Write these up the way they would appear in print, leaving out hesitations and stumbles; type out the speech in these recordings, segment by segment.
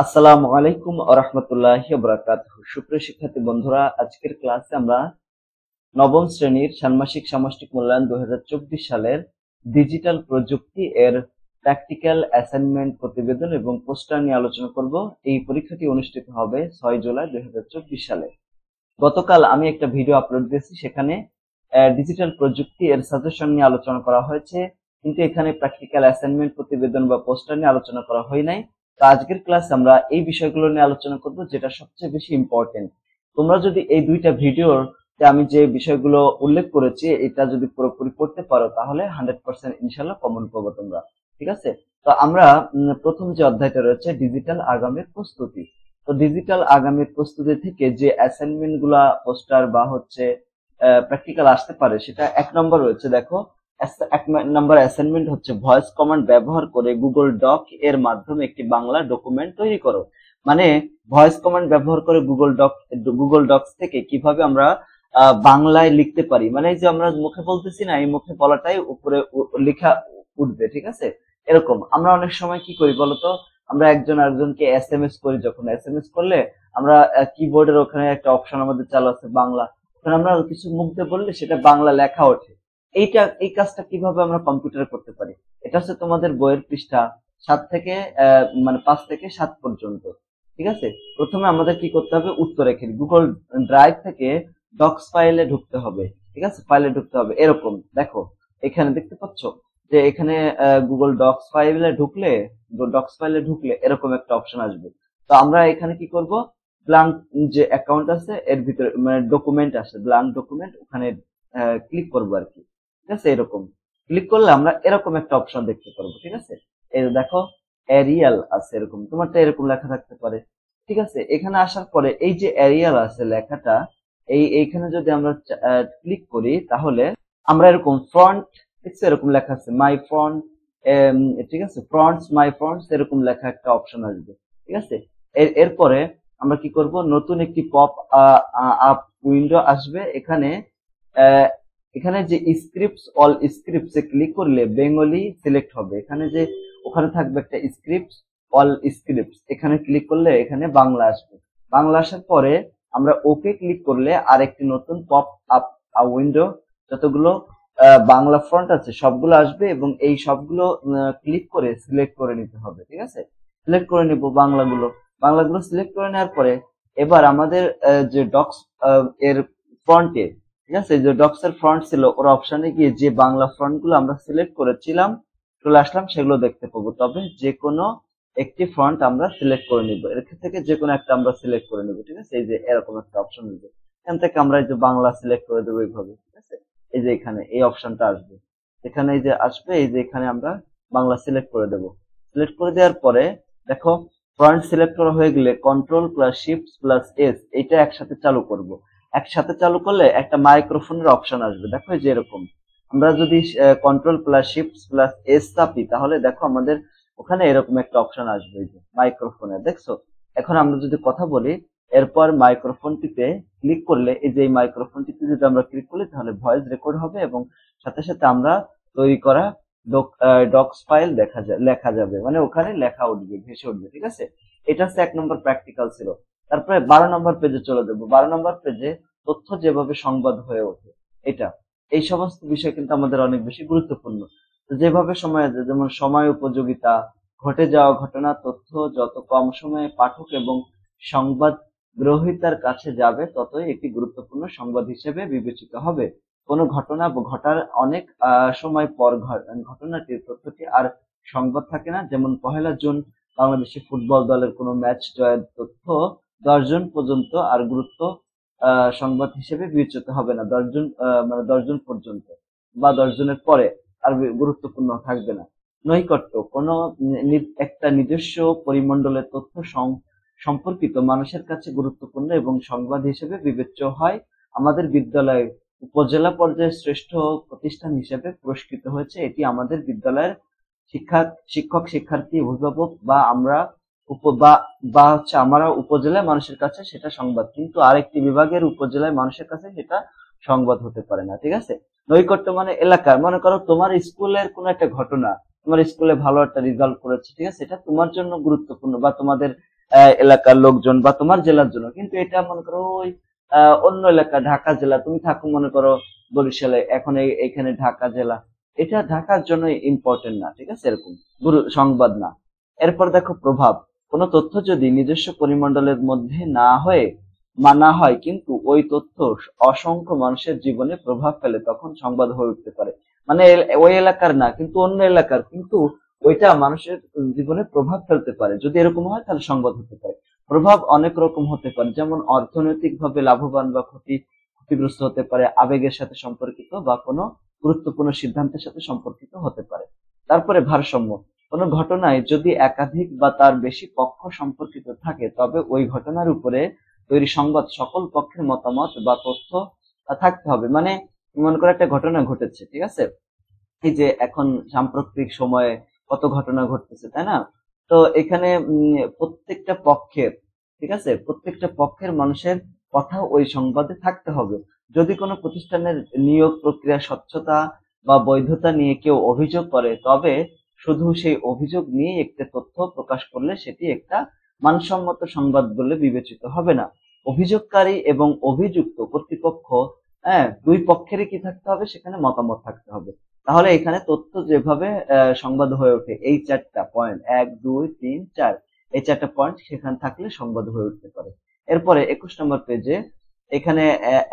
আসসালামু আলাইকুম ওয়া রাহমাতুল্লাহি ওয়া বারাকাতুহু। সুপ্রিয় শিক্ষার্থী বন্ধুরা, আজকের ক্লাসে আমরা নবম শ্রেণীর ষান্মাসিক সামষ্টিক মূল্যায়ন 2024 সালের ডিজিটাল প্রযুক্তি এর প্র্যাকটিক্যাল অ্যাসাইনমেন্ট প্রতিবেদন এবং পোস্টার নিয়ে আলোচনা করব। এই পরীক্ষাটি অনুষ্ঠিত হবে 6 জুলাই 2024 সালে। গতকাল আমি একটা ভিডিও আপলোড দিয়েছি, সেখানে ডিজিটাল প্রযুক্তি এর সাজেশন নিয়ে আলোচনা করা হয়েছে, কিন্তু এখানে প্র্যাকটিক্যাল অ্যাসাইনমেন্ট প্রতিবেদন বা পোস্টার নিয়ে আলোচনা করা হয় নাই। তো আজকের ক্লাসে আমরা এই বিষয়গুলো নিয়ে আলোচনা করব, যেটা সবচেয়ে বেশি ইম্পর্টেন্ট। তোমরা যদি এই দুইটা ভিডিওর আমি যে বিষয়গুলো উল্লেখ করেছি এটা যদি পুরোপুরি করতে পারো, তাহলে 100% ইনশাল্লাহ কমন পাবো তোমরা। ঠিক আছে? তো আমরা প্রথম যে অধ্যায়টা রয়েছে ডিজিটাল আগামীর প্রস্তুতি। তো ডিজিটাল আগামীর প্রস্তুতি থেকে যে অ্যাসাইনমেন্ট গুলা, পোস্টার বা হচ্ছে প্র্যাকটিক্যাল আসতে পারে, সেটা এক নম্বর রয়েছে। দেখো, এক নম্বর অ্যাসাইনমেন্ট হচ্ছে ভয়েস কমান্ড ব্যবহার করে গুগল ডক এর মাধ্যমে একটি বাংলা ডকুমেন্ট তৈরি করো। মানে ভয়েস কমান্ড ব্যবহার করে গুগল ডকস থেকে কিভাবে আমরা বাংলায় লিখতে পারি, মানে এই যে আমরা মুখে বলতেছি না, এই মুখে বলাটাই উপরে লেখা উঠবে। ঠিক আছে? এরকম আমরা অনেক সময় কি করি বলতো, আমরা একজন আরেকজনকে এসএমএস করি। যখন এসএমএস করলে আমরা কিবোর্ডের ওখানে একটা অপশন আমাদের চালু আছে বাংলা, ওখানে আমরা কিছু মুখ দিয়ে বললে সেটা বাংলা লেখা ওঠে। এই কাজটা কিভাবে আমরা কম্পিউটারে করতে পারি, এটা হচ্ছে তোমাদের বইয়ের পৃষ্ঠা 7 থেকে মানে 5 থেকে 7 পর্যন্ত। ঠিক আছে? প্রথমে আমাদের কি করতে হবে, উত্তর রেখে গুগল ড্রাইভ থেকে ডক্স ফাইলে ঢুকতে হবে। ঠিক আছে? ফাইলে ঢুকতে হবে। এরকম দেখো, এখানে দেখতে পাচ্ছ যে এখানে ডক্স ফাইলে ঢুকলে এরকম একটা অপশন আসবে। তো আমরা এখানে কি করব, ব্ল্যাঙ্ক যে অ্যাকাউন্ট আছে এর ভিতরে, মানে ডকুমেন্ট আছে ব্ল্যাঙ্ক ডকুমেন্ট, ওখানে ক্লিক করবো আর কি। ঠিক আছে? এরকম ক্লিক করলে আমরা এরকম একটা অপশন দেখতে পারবো। ঠিক আছে? এই দেখো, এরিয়াল আছে, এরকম তোমারটা এরকম লেখা থাকতে পারে। ঠিক আছে? এখানে আসার পরে এই যে এরিয়াল আছে লেখাটা, এইখানে যদি আমরা ক্লিক করি, তাহলে আমরা এরকম ফ্রন্ট, এরকম লেখা আছে মাই ফ্রন্ট। ঠিক আছে? ফ্রন্টস মাই ফ্রন্টস এরকম লেখা একটা অপশন আসবে। ঠিক আছে? এরপরে আমরা কি করব, নতুন একটি পপ আপ উইন্ডো আসবে। এখানে যে স্ক্রিপ্টস অল স্ক্রিপ্টস এ ক্লিক করলে বেঙ্গলি সিলেক্ট হবে। এখানে যে ওখানে থাকবে একটা স্ক্রিপ্টস অল স্ক্রিপ্টস, এখানে ক্লিক করলে এখানে বাংলা আসবে। বাংলা আসার পরে আমরা ওকে ক্লিক করলে আর একটি নতুন পপ আপ উইন্ডো, যতগুলো বাংলা ফন্ট আছে সবগুলো আসবে, এবং এই সবগুলো ক্লিক করে সিলেক্ট করে নিতে হবে। ঠিক আছে? সিলেক্ট করে নিব বাংলাগুলো সিলেক্ট করে নেওয়ার পরে এবার আমাদের যে ডক্স এর ফ্রন্টে, ঠিক আছে, যে ডক্স এর ফ্রন্ট ছিল ওর অপশনে গিয়ে যে বাংলা ফ্রন্ট গুলো আমরা সিলেক্ট করেছিলাম চলে আসলাম, সেগুলো দেখতে পাবো। তবে যে কোনো একটি ফ্রন্ট আমরা সিলেক্ট করে নিব, এর থেকে যে কোনো একটা আমরা সিলেক্ট করে নিব। ঠিক আছে? এই যে এরকম একটা অপশন দিবে, এখান থেকে আমরা এই যে বাংলা সিলেক্ট করে দেবো এইভাবে। ঠিক আছে? এই যে এখানে এই অপশনটা আসবে, এখানে এই যে আসবে, এই যে এখানে আমরা বাংলা সিলেক্ট করে দেব। সিলেক্ট করে দেওয়ার পরে দেখো, ফ্রন্ট সিলেক্ট করা হয়ে গেলে control plus shift plus S এটা একসাথে চালু করব। একসাথে চালু করলে একটা মাইক্রোফোনের অপশন আসবে। দেখো এই যে এরকম, আমরা যদি control plus shift plus S চাপি, তাহলে দেখো আমাদের ওখানে এরকম একটা অপশন আসবে, এই যে মাইক্রোফোনে। দেখছো? এখন আমরা যদি কথা বলি, এরপর মাইক্রোফোনটিতে ক্লিক করলে, এই যে এই মাইক্রোফোনটিতে যদি আমরা ক্লিক করি, তাহলে ভয়েস রেকর্ড হবে এবং সাথে সাথে আমরা তৈরি করা ডক্স ফাইল লেখা যাবে, মানে ওখানে লেখা উঠবে, ভেসে উঠবে। ঠিক আছে? এটা হচ্ছে 1 নম্বর প্র্যাকটিক্যাল ছিল। তারপরে 12 নম্বর পেজে চলে যাবো। 12 নম্বর পেজে তথ্য যেভাবে সংবাদ হয়ে ওঠে, এটা এই সমস্ত বিষয় কিন্তু আমাদের অনেক বেশি গুরুত্বপূর্ণ। তো যেভাবে সময়, যেমন সময় উপযোগিতা, ঘটে যাওয়া ঘটনা তথ্য যত কম সময়ে পাঠক এবং সংবাদ গ্রহীতার কাছে যাবে, ততই একটি গুরুত্বপূর্ণ সংবাদ হিসেবে বিবেচিত হবে। কোনো ঘটনা ঘটার অনেক সময় পর ঘটনাটির তথ্যটি আর সংবাদ থাকে না। যেমন 1 জুন বাংলাদেশি ফুটবল দলের কোনো ম্যাচ জয়ের তথ্য 10 জন পর্যন্ত আর গুরুত্ব সংবাদ হিসেবে বিবেচিত হবে না। 10 জন মানে 10 জন পর্যন্ত বা 10 জনের পরে আর গুরুত্বপূর্ণ থাকবে না। নৈকট্য, কোনো একটা নিজস্ব পরিমণ্ডলের তথ্য সম্পর্কিত মানুষের কাছে গুরুত্বপূর্ণ এবং সংবাদ হিসেবে বিবেচ্য হয়। আমাদের বিদ্যালয় উপজেলা পর্যায়ে শ্রেষ্ঠ প্রতিষ্ঠান হিসেবে পুরস্কৃত হয়েছে। এটি আমাদের বিদ্যালয়ের শিক্ষক শিক্ষার্থী অভিভাবক বা আমরা হচ্ছে আমরা উপজেলায় মানুষের কাছে সেটা সংবাদ, কিন্তু আরেকটি বিভাগের উপজেলায় মানুষের কাছে সেটা সংবাদ হতে পারে না। ঠিক আছে? নৈকট্য মানে এলাকার, মনে করো তোমার স্কুলের কোন একটা ঘটনা, তোমার স্কুলে ভালো একটা রেজাল্ট করেছে, ঠিক আছে, এটা তোমার জন্য গুরুত্বপূর্ণ, বা তোমাদের এলাকার লোকজন বা তোমার জেলার জন্য, কিন্তু এটা মনে করো ওই অন্য এলাকা, ঢাকা জেলা, তুমি থাকো মনে করো বরিশালে, এখন এখানে ঢাকা জেলা, এটা ঢাকার জন্য ইম্পর্টেন্ট না, ঠিক আছে, এরকম সংবাদ না। এরপর দেখো প্রভাব। কোন তথ্য যদি নিজস্ব পরিমণ্ডলের মধ্যে না হয়ে মানা হয় কিন্তু ওই তথ্য অসংখ্য মানুষের জীবনে প্রভাব ফেলে, তখন সংবাদ হয়ে উঠতে পারে। মানে ওই এলাকার না কিন্তু অন্য এলাকার, কিন্তু ওইটা মানুষের জীবনে প্রভাব ফেলতে পারে, যদি এরকম হয় তাহলে সংবাদ হতে পারে। প্রভাব অনেক রকম হতে পারে, যেমন অর্থনৈতিক ভাবে লাভবান বা ক্ষতিগ্রস্ত হতে পারে, আবেগের সাথে সম্পর্কিত বা কোনো গুরুত্বপূর্ণ সিদ্ধান্তের সাথে সম্পর্কিত হতে পারে। তারপরে ভারসাম্য। কোনো ঘটনায় যদি একাধিক বা তার বেশি পক্ষ সম্পর্কিত থাকে তবে ওই ঘটনার উপরে তৈরি সংবাদ সকল পক্ষের মতামত বা তথ্য থাকতে হবে। মানে মনে করে একটা ঘটনা ঘটেছে, ঠিক আছে, এই যে এখন সাম্প্রতিক সময়ে কত ঘটনা ঘটতেছে, তাই না? তো এখানে প্রত্যেকটা পক্ষের, ঠিক আছে, প্রত্যেকটা পক্ষের মানুষের কথা ওই সংবাদে থাকতে হবে। যদি কোনো প্রতিষ্ঠানের নিয়োগ প্রক্রিয়া স্বচ্ছতা বা বৈধতা নিয়ে কেউ অভিযোগ করে তবে শুধু সেই অভিযোগ নিয়ে একটা তথ্য প্রকাশ করলে সেটি একটা মানসম্মত সংবাদ বলে বিবেচিত হবে না। অভিযোগকারী এবং অভিযুক্ত কর্তৃপক্ষ, হ্যাঁ, দুই পক্ষেরই কি থাকতে হবে, সেখানে মতামত থাকতে হবে। তাহলে এখানে তথ্য যেভাবে সংবাদ হয়ে ওঠে, এই চারটা পয়েন্ট, 1 2 3 4, এই চারটা পয়েন্ট সেখানে থাকলে সংবাদ হয়ে উঠতে পারে। এরপরে 21 নম্বর পেজে এখানে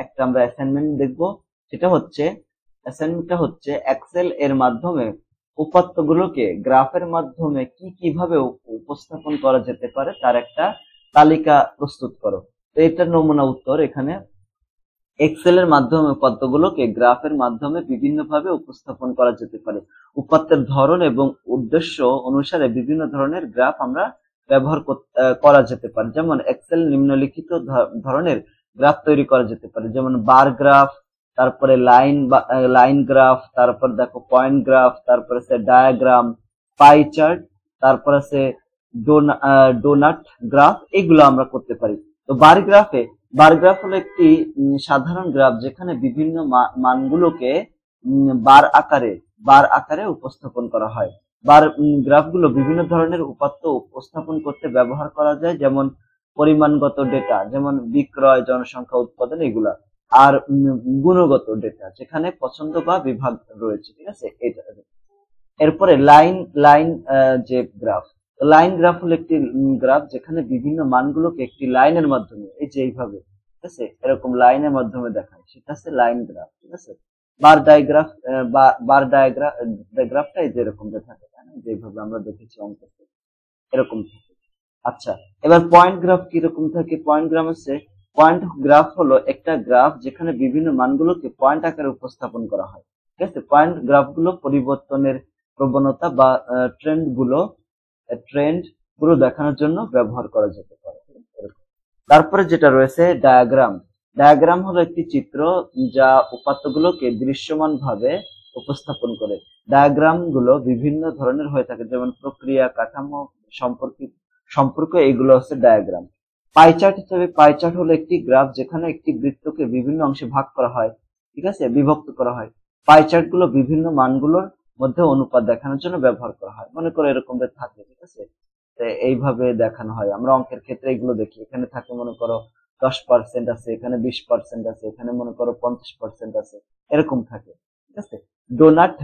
একটা আমরা অ্যাসাইনমেন্ট দেখবো। সেটা হচ্ছে, অ্যাসাইনমেন্টটা হচ্ছে এক্সেল এর মাধ্যমে উপাত্তগুলোকে গ্রাফের মাধ্যমে কিভাবে উপস্থাপন করা যেতে পারে তার একটা তালিকা প্রস্তুত করো। তো এটার নমুনা উত্তর এখানে, এক্সেল এর মাধ্যমে উপাত্তগুলোকে গ্রাফের মাধ্যমে বিভিন্নভাবে উপস্থাপন করা যেতে পারে। উপাত্তের ধরন এবং উদ্দেশ্য অনুসারে বিভিন্ন ধরনের গ্রাফ আমরা ব্যবহার করা যেতে পারে। যেমন এক্সেল নিম্নলিখিত ধরনের গ্রাফ তৈরি করা যেতে পারে, যেমন বার গ্রাফ, তারপরে লাইন গ্রাফ, তারপর দেখো পয়েন্ট গ্রাফ, তারপরে সে ডায়াগ্রাম, পাই চার্ট, তারপরে সে ডোনাট গ্রাফ, এগুলো আমরা করতে পারি। তো বার গ্রাফ হলো একটি সাধারণ গ্রাফ যেখানে বিভিন্ন মানগুলোকে বার আকারে উপস্থাপন করা হয়। গ্রাফগুলো বিভিন্ন ধরনের উপাত্ত উপস্থাপন করতে ব্যবহার করা যায়, যেমন পরিমাণগত ডেটা, যেমন বিক্রয়, জনসংখ্যা, উৎপাদন, এগুলা। আর গুণগত ডেটা, যেখানে পছন্দ বা বিভাগ রয়েছে, ঠিক আছে, এটা। এরপরে লাইন যে গ্রাফ, লাইন গ্রাফ হলো একটি গ্রাফ যেখানে বিভিন্ন মানগুলোকে একটি লাইনের মাধ্যমে, এই যে এইভাবে, ঠিক আছে, এরকম লাইনের মাধ্যমে দেখায়, সেটা হচ্ছে লাইন গ্রাফ, ঠিক আছে। ডায়াগ্রাফটা এই যে এরকম থাকে, তাই না, যেভাবে আমরা দেখেছি অঙ্কে, এরকম থাকে। আচ্ছা, এবার পয়েন্ট গ্রাফ কিরকম থাকে? পয়েন্ট গ্রাফ হলো একটা গ্রাফ যেখানে বিভিন্ন মানগুলোকে পয়েন্ট আকারে উপস্থাপন করা হয়, ঠিক আছে। পয়েন্ট গ্রাফগুলো পরিবর্তনের প্রবণতা বা ট্রেন্ড গুলো দেখানোর জন্য ব্যবহার করা যেতে পারে। তারপরে যেটা রয়েছে ডায়াগ্রাম হলো একটি চিত্র যা উপাত্তগুলোকে দৃশ্যমান ভাবে উপস্থাপন করে। ডায়াগ্রাম গুলো বিভিন্ন ধরনের হয়ে থাকে, যেমন প্রক্রিয়া, কাঠামো, সম্পর্ক, এগুলো হচ্ছে ডায়াগ্রাম। পাই চার্ট হলো একটি গ্রাফ যেখানে একটি বৃত্তকে বিভিন্ন অংশে ভাগ করা হয়, ঠিক আছে, বিভক্ত করা হয়। পাই চার্ট গুলো বিভিন্ন মানগুলোর মধ্যে অনুপাত দেখানোর জন্য ব্যবহার করা হয়, মনে করো এরকম থাকে, ঠিক আছে। এইভাবে দেখানো হয়, আমরা অঙ্কের ক্ষেত্রে এগুলো দেখি। এখানে থাকে মনে করো 10% আছে, এখানে 20% আছে, এখানে মনে করো 50% আছে, এরকম থাকে, ঠিক আছে। ডোনাট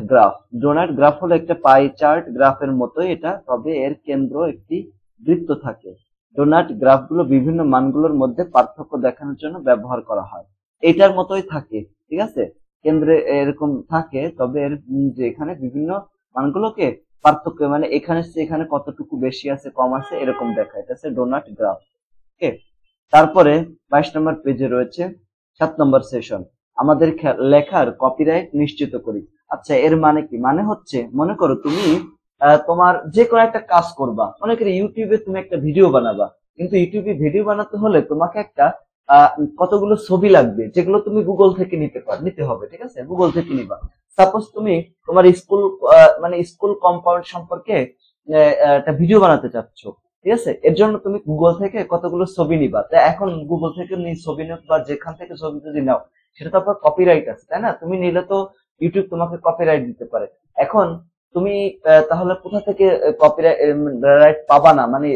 গ্রাফ হলো একটা পাই চার্ট গ্রাফের মতোই এটা, তবে এর কেন্দ্র একটি বৃত্ত থাকে। ডোনাট গ্রাফগুলো বিভিন্ন মানগুলোর মধ্যে পার্থক্য দেখানোর জন্য ব্যবহার করা হয়, এটার মতোই থাকে, ঠিক আছে, কেন্দ্রে এরকম থাকে, তবে এর যে এখানে বিভিন্ন মানগুলোকে পার্থক্য, মানে এখানে কতটুকু বেশি আছে, কম আছে, এরকম দেখায়, এটা হচ্ছে ডোনাট গ্রাফ। ওকে, তারপরে 22 নম্বর পেজে রয়েছে 7 নম্বর সেশন, আমাদের লেখার কপিরাইট নিশ্চিত করি। আচ্ছা, এর মানে কি? মানে হচ্ছে, মনে করো তুমি তোমার যে কোনো একটা কাজ করবা, মনে করি ইউটিউবে তুমি একটা ভিডিও বানাবা, কিন্তু ইউটিউবে ভিডিও বানাতে হলে তোমাকে একটা কতগুলো ছবি লাগবে, যেগুলো তুমি গুগল থেকে নিতে হবে, ঠিক আছে, গুগল থেকে নিবা। সাপোজ তুমি তোমার স্কুল কম্পাউন্ড সম্পর্কে একটা ভিডিও বানাতে চাচ্ছ, ঠিক আছে, এর জন্য তুমি গুগল থেকে কতগুলো ছবি নিবা। তা এখন গুগল থেকে ছবি নাও বা যেখান থেকে ছবি যদি নাও, সেটা তো আপনার কপিরাইট আছে, তাই না? তুমি নিলে তো ইউটিউব তোমাকে কপিরাইট দিতে পারে। এখন তুমি তাহলে কোথা থেকে কপিরাইট পাবা না, মানে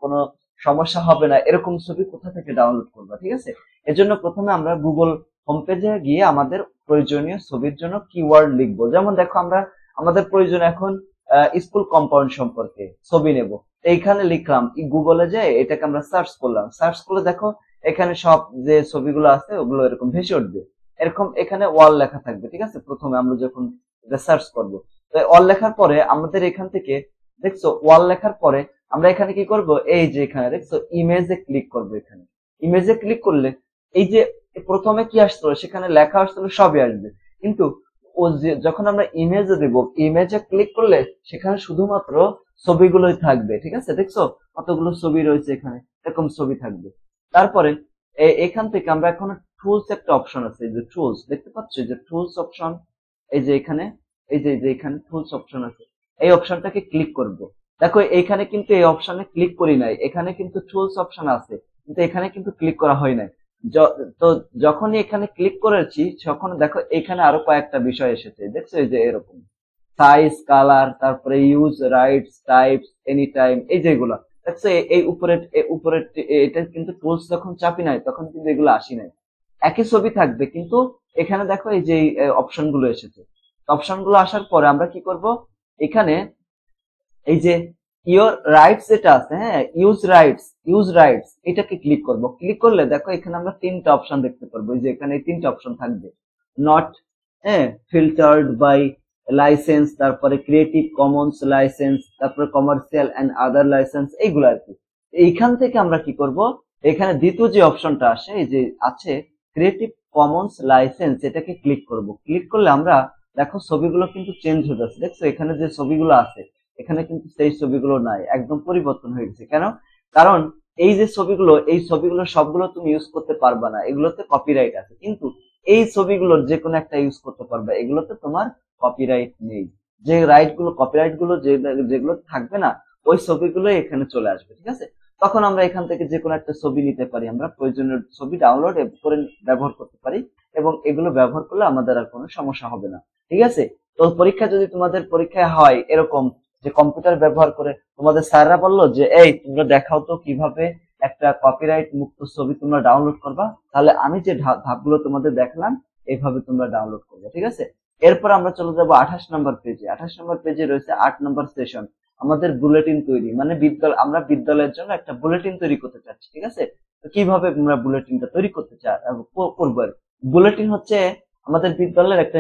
কোনো সমস্যা হবে না এরকম ছবি কোথা থেকে ডাউনলোড করবা, ঠিক আছে। এজন্য প্রথমে আমরা গুগল হোম পেজে গিয়ে আমাদের প্রয়োজনীয় ছবির জন্য কিওয়ার্ড লিখবো। যেমন দেখো আমরা আমাদের প্রয়োজন এখন স্কুল কম্পাউন্ড সম্পর্কে ছবি নেব, এইখানে লিখলাম গুগলে যে এটাকে আমরা সার্চ করলাম, সার্চ করলে দেখো এখানে সব যে ছবিগুলো আছে ওগুলো এরকম ভেসে উঠবে, এরকম এখানে ওয়াল লেখা থাকবে, ঠিক আছে। প্রথমে আমরা যখন এটা সার্চ করবো, তো ওয়াল লেখার পরে আমাদের এখান থেকে দেখছো ওয়াল লেখার পরে আমরা এখানে কি করব, এই যে এখানে দেখছো ইমেজে ক্লিক করবো। এখানে ইমেজে ক্লিক করলে এই যে প্রথমে কি আসতো সেখানে লেখা আসতো সবই আসবে, কিন্তু ও যে যখন আমরা ইমেজে দেব, ইমেজে ক্লিক করলে সেখানে শুধুমাত্র ছবিগুলোই থাকবে, ঠিক আছে। দেখছো কতগুলো ছবি রয়েছে এখানে, এরকম ছবি থাকবে। তারপরে এখান থেকে আমরা এখন টুলস একটা অপশন আছে, এই যে টুলস দেখতে পাচ্ছ, যে টুলস অপশন, এই যে এখানে এই যে এখানে টুলস অপশন আছে, এই অপশনটাকে ক্লিক করব। দেখো এখানে কিন্তু এই অপশনে ক্লিক করি নাই, এখানে কিন্তু টুলস অপশন আছে কিন্তু এখানে কিন্তু ক্লিক করা হয় নাই। তো যখনই এখানে ক্লিক করেছি তখন দেখো এখানে আরো কয়েকটা বিষয় এসেছে, দেখছো এই যে এরকম সাইজ, কালার, তারপরে use rights, types, any time, এই যেগুলো দেখছো এই উপরে এটা কিন্তু টুলস যখন চাপি নাই তখন কিন্তু এগুলো আসি নাই, একই ছবি থাকবে কিন্তু এখানে দেখো এই যে অপশন গুলো এসেছে। অপশন গুলো আসার পরে আমরা কি করব, এখানে এই যে ইওর রাইটস যেটা আছে, হ্যাঁ ইউজ রাইটস এটাকে ক্লিক করব। ক্লিক করলে দেখো এখানে আমরা তিনটা অপশন দেখতে পারবো, এই যে এখানে এই তিনটা অপশন থাকবে, নট, হ্যাঁ, ফিল্টার্ড বাই লাইসেন্স, তারপরে ক্রিয়েটিভ কমন্স লাইসেন্স, তারপরে কমার্শিয়াল এন্ড আদার লাইসেন্স, এইগুলো আর কি। এইখান থেকে আমরা কি করব, এখানে দ্বিতীয় যে অপশনটা আসে এই যে আছে ক্রিয়েটিভ কমন্স লাইসেন্স, এটাকে ক্লিক করব। ক্লিক করলে আমরা দেখো ছবিগুলো কিন্তু চেঞ্জ হয়ে যাচ্ছে, দেখছো এখানে যে ছবিগুলো আছে এখানে কিন্তু সেই ছবিগুলো নাই, একদম পরিবর্তন হয়ে গেছে। কেন? কারণ এই ছবিগুলো সবগুলো তুমি ইউজ করতে পারবা না, এগুলোতে কপিরাইট আছে, কিন্তু এই ছবিগুলোর যে কোনো একটা ইউজ করতে পারবে, এগুলোতে তোমার কপিরাইট নেই। যে কপিরাইট গুলো যেগুলো থাকবে না ওই ছবিগুলো এখানে চলে আসবে, ঠিক আছে। তখন আমরা এখান থেকে যে কোনো একটা ছবি নিতে পারি, আমরা প্রয়োজনীয় ছবি ডাউনলোড করে ব্যবহার করতে পারি, এবং এগুলো ব্যবহার করলে আমাদের আর কোনো সমস্যা হবে না, ঠিক আছে। তো পরীক্ষা যদি তোমাদের পরীক্ষায় হয় এরকম যে কম্পিউটার ব্যবহার করে, তোমাদের স্যাররা বললো যে এই তোমরা দেখাও তো কিভাবে একটা কপিরাইট মুক্ত ছবি তোমরা ডাউনলোড করবা, তাহলে আমি যে ধাপগুলো তোমাদের দেখালাম এইভাবে তোমরা ডাউনলোড করবে, ঠিক আছে। এরপর আমরা চলে যাব 28 নম্বর পেজে। 28 নম্বর পেজে রয়েছে 8 নম্বর সেশন, আমাদের বুলেটিন তৈরি, মানে আমরা বিদ্যালয়ের জন্য একটা বুলেটিন তৈরি করতে চাচ্ছি, ঠিক আছে। তো কিভাবে আমরা বুলেটিনটা তৈরি করতে করবো? বুলেটিন হচ্ছে আমাদের বিদ্যালয়ের একটা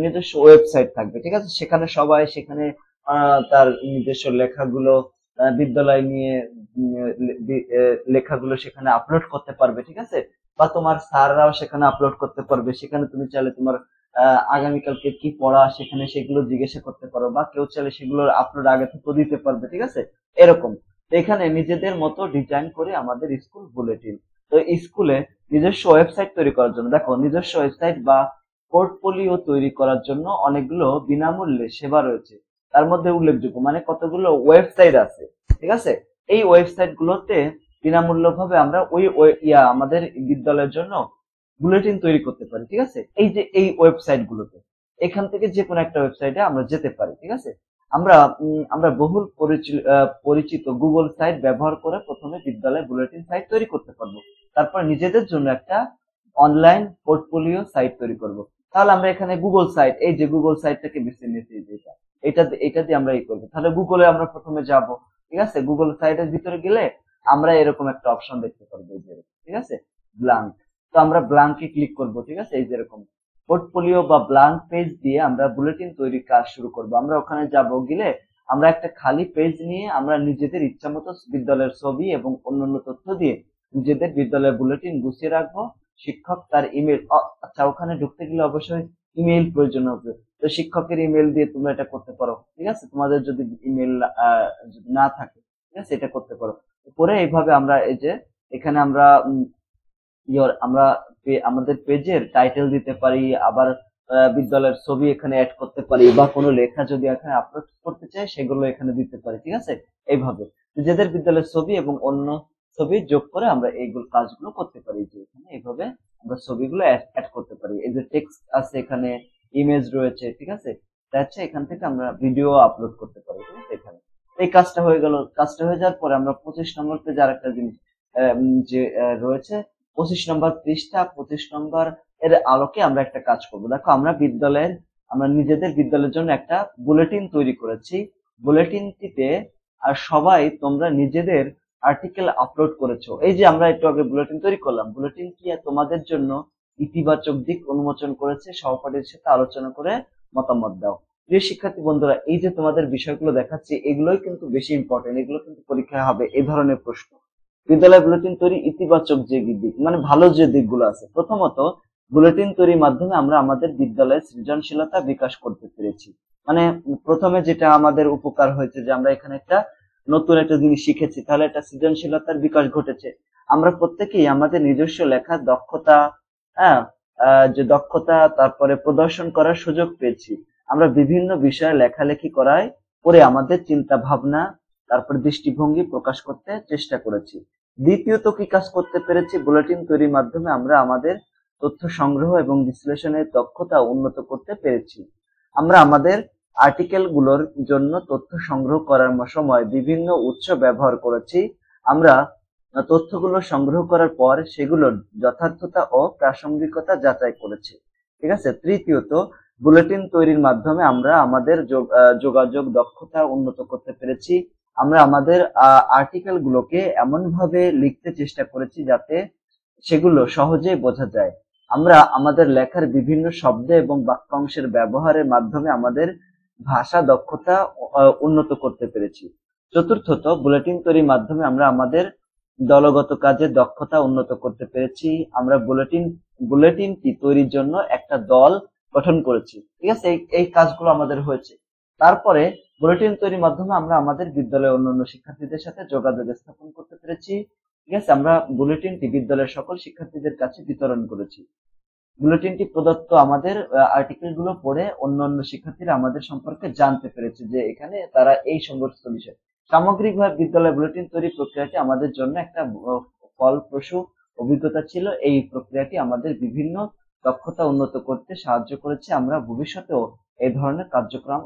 নিজস্ব ওয়েবসাইট থাকবে, ঠিক আছে। সেখানে সবাই সেখানে তার নিজস্ব লেখাগুলো বিদ্যালয় নিয়ে লেখাগুলো সেখানে আপলোড করতে পারবে, ঠিক আছে। বা তোমার স্যাররাও সেখানে আপলোড করতে পারবে, সেখানে তুমি চাইলে তোমার আগামীকালকে কি পড়া সেখানে সেগুলো জিজ্ঞাসা করতে পারো, বা কেউ চাইলে সেগুলোর আপলোড আগে থেকে দিতে পারবে, ঠিক আছে। এরকম তো এখানে নিজেদের মতো ডিজাইন করে আমাদের স্কুল বুলেটিন। তো স্কুলে নিজস্ব ওয়েবসাইট তৈরি করার জন্য দেখো নিজস্ব ওয়েবসাইট বা পোর্টফোলিও তৈরি করার জন্য অনেকগুলো বিনামূল্যে সেবা রয়েছে। তার মধ্যে উল্লেখযোগ্য মানে কতগুলো ওয়েবসাইট আছে, ঠিক আছে। এই ওয়েবসাইট গুলোতে বিনামূল্য ভাবে আমরা আমাদের বিদ্যালয়ের জন্য বুলেটিন তৈরি করতে পারি, ঠিক আছে। এই যে এই ওয়েবসাইট গুলোতে এখান থেকে যে কোনো একটা ওয়েবসাইটে আমরা যেতে পারি, ঠিক আছে। আমরা বহুল পরিচিত গুগল সাইট ব্যবহার করে প্রথমে বিদ্যালয় বুলেটিন সাইট তৈরি করতে পারবো, তারপর নিজেদের জন্য একটা অনলাইন পোর্টফোলিও সাইট তৈরি করব। তাহলে আমরা এখানে গুগল সাইট, এই যে গুগল সাইটটাকে বেছে নিয়েছি, এটা দিয়ে আমরা করবো। তাহলে গুগলে আমরা প্রথমে যাব, ঠিক আছে। গুগল সাইটের ভিতরে গেলে আমরা এরকম একটা অপশন দেখতে পারবো, এই যে ঠিক আছে ব্ল্যাঙ্ক। তো আমরা ব্ল্যাঙ্কে ক্লিক করব, ঠিক আছে। এই যে এরকম পোর্টফোলিও বা ব্ল্যাঙ্ক পেজ দিয়ে আমরা বুলেটিন তৈরির কাজ শুরু করব। আমরা ওখানে যাব, গেলে আমরা একটা খালি পেজ নিয়ে আমরা নিজেদের ইচ্ছা মতো বিদ্যালয়ের ছবি এবং অন্যান্য তথ্য দিয়ে নিজেদের বিদ্যালয়ের বুলেটিন গুছিয়ে রাখবো। শিক্ষক তার ইমেল, আচ্ছা ওখানে ঢুকতে গেলে অবশ্যই ইমেল প্রয়োজন হবে, তো শিক্ষকের ইমেল দিয়ে তোমরা এটা করতে পারো, ঠিক আছে। তোমাদের যদি ইমেল না থাকে, ঠিক আছে, এটা করতে পারো। পরে এইভাবে আমরা এই যে এখানে আমরা আমরা আমাদের পেজের টাইটেল দিতে পারি, আবার বিদ্যালয়ের ছবি এখানে অ্যাড করতে পারি, বা কোনো লেখা যদি এখানে আপলোড করতে চাই সেগুলো এখানে দিতে পারি, ঠিক আছে। এইভাবে নিজেদের বিদ্যালয়ের ছবি এবং অন্য ছবি যোগ করে আমরা এইগুলো কাজগুলো করতে পারি, যে এখানে এইভাবে আমরা ছবিগুলো অ্যাড করতে পারি। এই যে টেক্সট আছে, এখানে ইমেজ রয়েছে, ঠিক আছে। তাছাড়া এখান থেকে আমরা ভিডিও আপলোড করতে পারি, ঠিক আছে। এখানে এই কাজটা হয়ে গেল। কাজটা হয়ে যাওয়ার পরে আমরা 25 নম্বর পেজে আর একটা জিনিস যে রয়েছে 25 নম্বর পৃষ্ঠা, 25 নম্বর এর আলোকে আমরা একটা কাজ করব। দেখো আমরা নিজেদের বিদ্যালয়ের জন্য একটা বুলেটিন তৈরি করেছি। বুলেটিনটিতে আর সবাই তোমরা নিজেদের আর্টিকেল আপলোড করেছো। এই যে আমরা একটু আগে বুলেটিন তৈরি করলাম, বুলেটিন কি তোমাদের জন্য ইতিবাচক দিক উন্মোচন করেছে, সহপাঠীর সাথে আলোচনা করে মতামত দাও। প্রিয় শিক্ষার্থী বন্ধুরা, এই যে তোমাদের বিষয়গুলো দেখাচ্ছি এগুলোই কিন্তু বেশি ইম্পর্টেন্ট, এগুলো কিন্তু পরীক্ষায় হবে এই ধরনের প্রশ্ন। বিদ্যালয় বুলেটিন তৈরি ইতিবাচক যে দিক মানে ভালো যে দিকগুলো আছে, প্রথমত বুলেটিন তৈরির মাধ্যমে আমরা আমাদের বিদ্যালয়ের সৃজনশীলতা বিকাশ করতে পেরেছি। মানে প্রথমে যেটা আমাদের উপকার হয়েছে যে আমরা এখানে একটা নতুন একটা জিনিস শিখেছি, তাহলে একটা সৃজনশীলতার বিকাশ ঘটেছে। আমরা প্রত্যেকেই আমাদের নিজস্ব লেখার দক্ষতা, হ্যাঁ, যে দক্ষতা তারপরে প্রদর্শন করার সুযোগ পেয়েছি। আমরা বিভিন্ন বিষয়ে লেখালেখি করে আমাদের চিন্তা ভাবনা তারপরে দৃষ্টিভঙ্গি প্রকাশ করতে চেষ্টা করেছি। দ্বিতীয়ত কি কাজ করতে পেরেছি, বুলেটিন তৈরির মাধ্যমে আমরা আমাদের তথ্য সংগ্রহ এবং বিশ্লেষণের দক্ষতা উন্নত করতে পেরেছি। আমরা আমাদের আর্টিকেল গুলোর জন্য তথ্য সংগ্রহ করার সময় বিভিন্ন উৎস ব্যবহার করেছি। আমরা তথ্যগুলো সংগ্রহ করার পর সেগুলোর যথার্থতা ও প্রাসঙ্গিকতা যাচাই করেছি। ঠিক আছে। তৃতীয়ত, বুলেটিন তৈরির মাধ্যমে আমরা আমাদের যোগাযোগ দক্ষতা উন্নত করতে পেরেছি। আমরা আমাদের আর্টিকেল গুলোকে এমন ভাবে লিখতে চেষ্টা করেছি যাতে সেগুলো সহজেই বোঝা যায়। আমরা আমাদের লেখার বিভিন্ন শব্দ এবং বাক্যাংশের ব্যবহারের মাধ্যমে আমাদের ভাষা দক্ষতা উন্নত করতে পেরেছি। চতুর্থত, বুলেটিন তৈরির মাধ্যমে আমরা আমাদের দলগত কাজের দক্ষতা উন্নত করতে পেরেছি। আমরা বুলেটিনটি তৈরির জন্য একটা দল গঠন করেছি। ঠিক আছে, এই কাজগুলো আমাদের হয়েছে। তারপরে বুলেটিন তৈরির মাধ্যমে আমরা আমাদের বিদ্যালয়ের অন্যান্য শিক্ষার্থীদের সাথে যোগাযোগ স্থাপন করতে পেরেছি। ঠিক আছে, আমরা বুলেটিনটি বিদ্যালয়ের সকল শিক্ষার্থীদের কাছে বিতরণ করেছি। বুলেটিনটি প্রদত্ত আমাদের আর্টিকেল গুলো পড়ে অন্যান্য শিক্ষার্থীরা আমাদের সম্পর্কে জানতে পেরেছে যে এখানে তারা এই সংগঠিত বিষয়। সামগ্রিকভাবে বিদ্যালয় বুলেটিন তৈরি প্রক্রিয়াটি আমাদের জন্য একটা ফলপ্রসূ অভিজ্ঞতা ছিল। এই প্রক্রিয়াটি আমাদের বিভিন্ন দক্ষতা উন্নত করতে সাহায্য করেছে। আমরা ভবিষ্যতেও এই ধরনের কার্যক্রম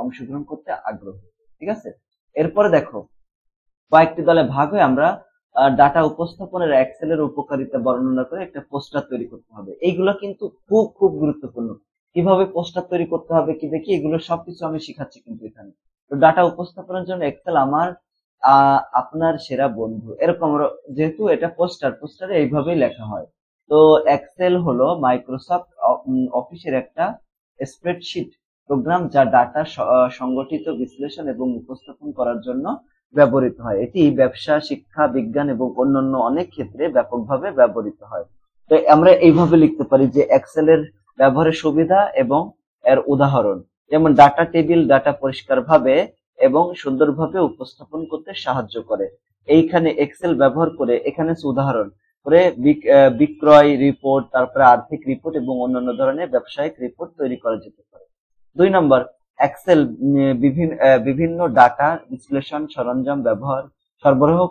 অংশগ্রহণ করতে আগ্রহী। ঠিক আছে, এরপরে দেখো কয়েকটি দলে ভাগ হয়ে আমরা ডাটা উপস্থাপনের এক্সেলের উপকারিতা বর্ণনা করে একটা পোস্টার তৈরি করতে হবে। এইগুলো কিন্তু খুব খুব গুরুত্বপূর্ণ। কিভাবে পোস্টার তৈরি করতে হবে কি দেখি, এগুলো সবকিছু আমি শিখাচ্ছি কিন্তু এখানে। তো ডাটা উপস্থাপনের জন্য এক্সেল আপনার সেরা বন্ধু, এরকম যেহেতু এটা পোস্টারে এইভাবেই লেখা হয়। তো এক্সেল হলো মাইক্রোসফট অফিসের একটা স্প্রেডশিট প্রোগ্রাম যা ডাটা সংগঠিত বিশ্লেষণ এবং উপস্থাপন করার জন্য ব্যবহৃত হয়। এটি ব্যবসা, শিক্ষা, বিজ্ঞান এবং অন্যান্য অনেক ক্ষেত্রে ব্যাপকভাবে ব্যবহৃত হয়। তো আমরা এইভাবে লিখতে পারি যে এক্সেলের ব্যবহারের সুবিধা এবং এর উদাহরণ, যেমন ডাটা টেবিল ডাটা পরিষ্কারভাবে এবং সুন্দরভাবে উপস্থাপন করতে সাহায্য করে। এইখানে এক্সেল ব্যবহার করে এখানে উদাহরণ করে বিক্রয় রিপোর্ট, তারপরে আর্থিক রিপোর্ট এবং অন্যান্য ধরনের ব্যবসায়িক রিপোর্ট তৈরি করা যেতে পারে। 2 নম্বর, এক্সেল বিভিন্ন ডাটা বিশ্লেষণ সরঞ্জাম সরবরাহ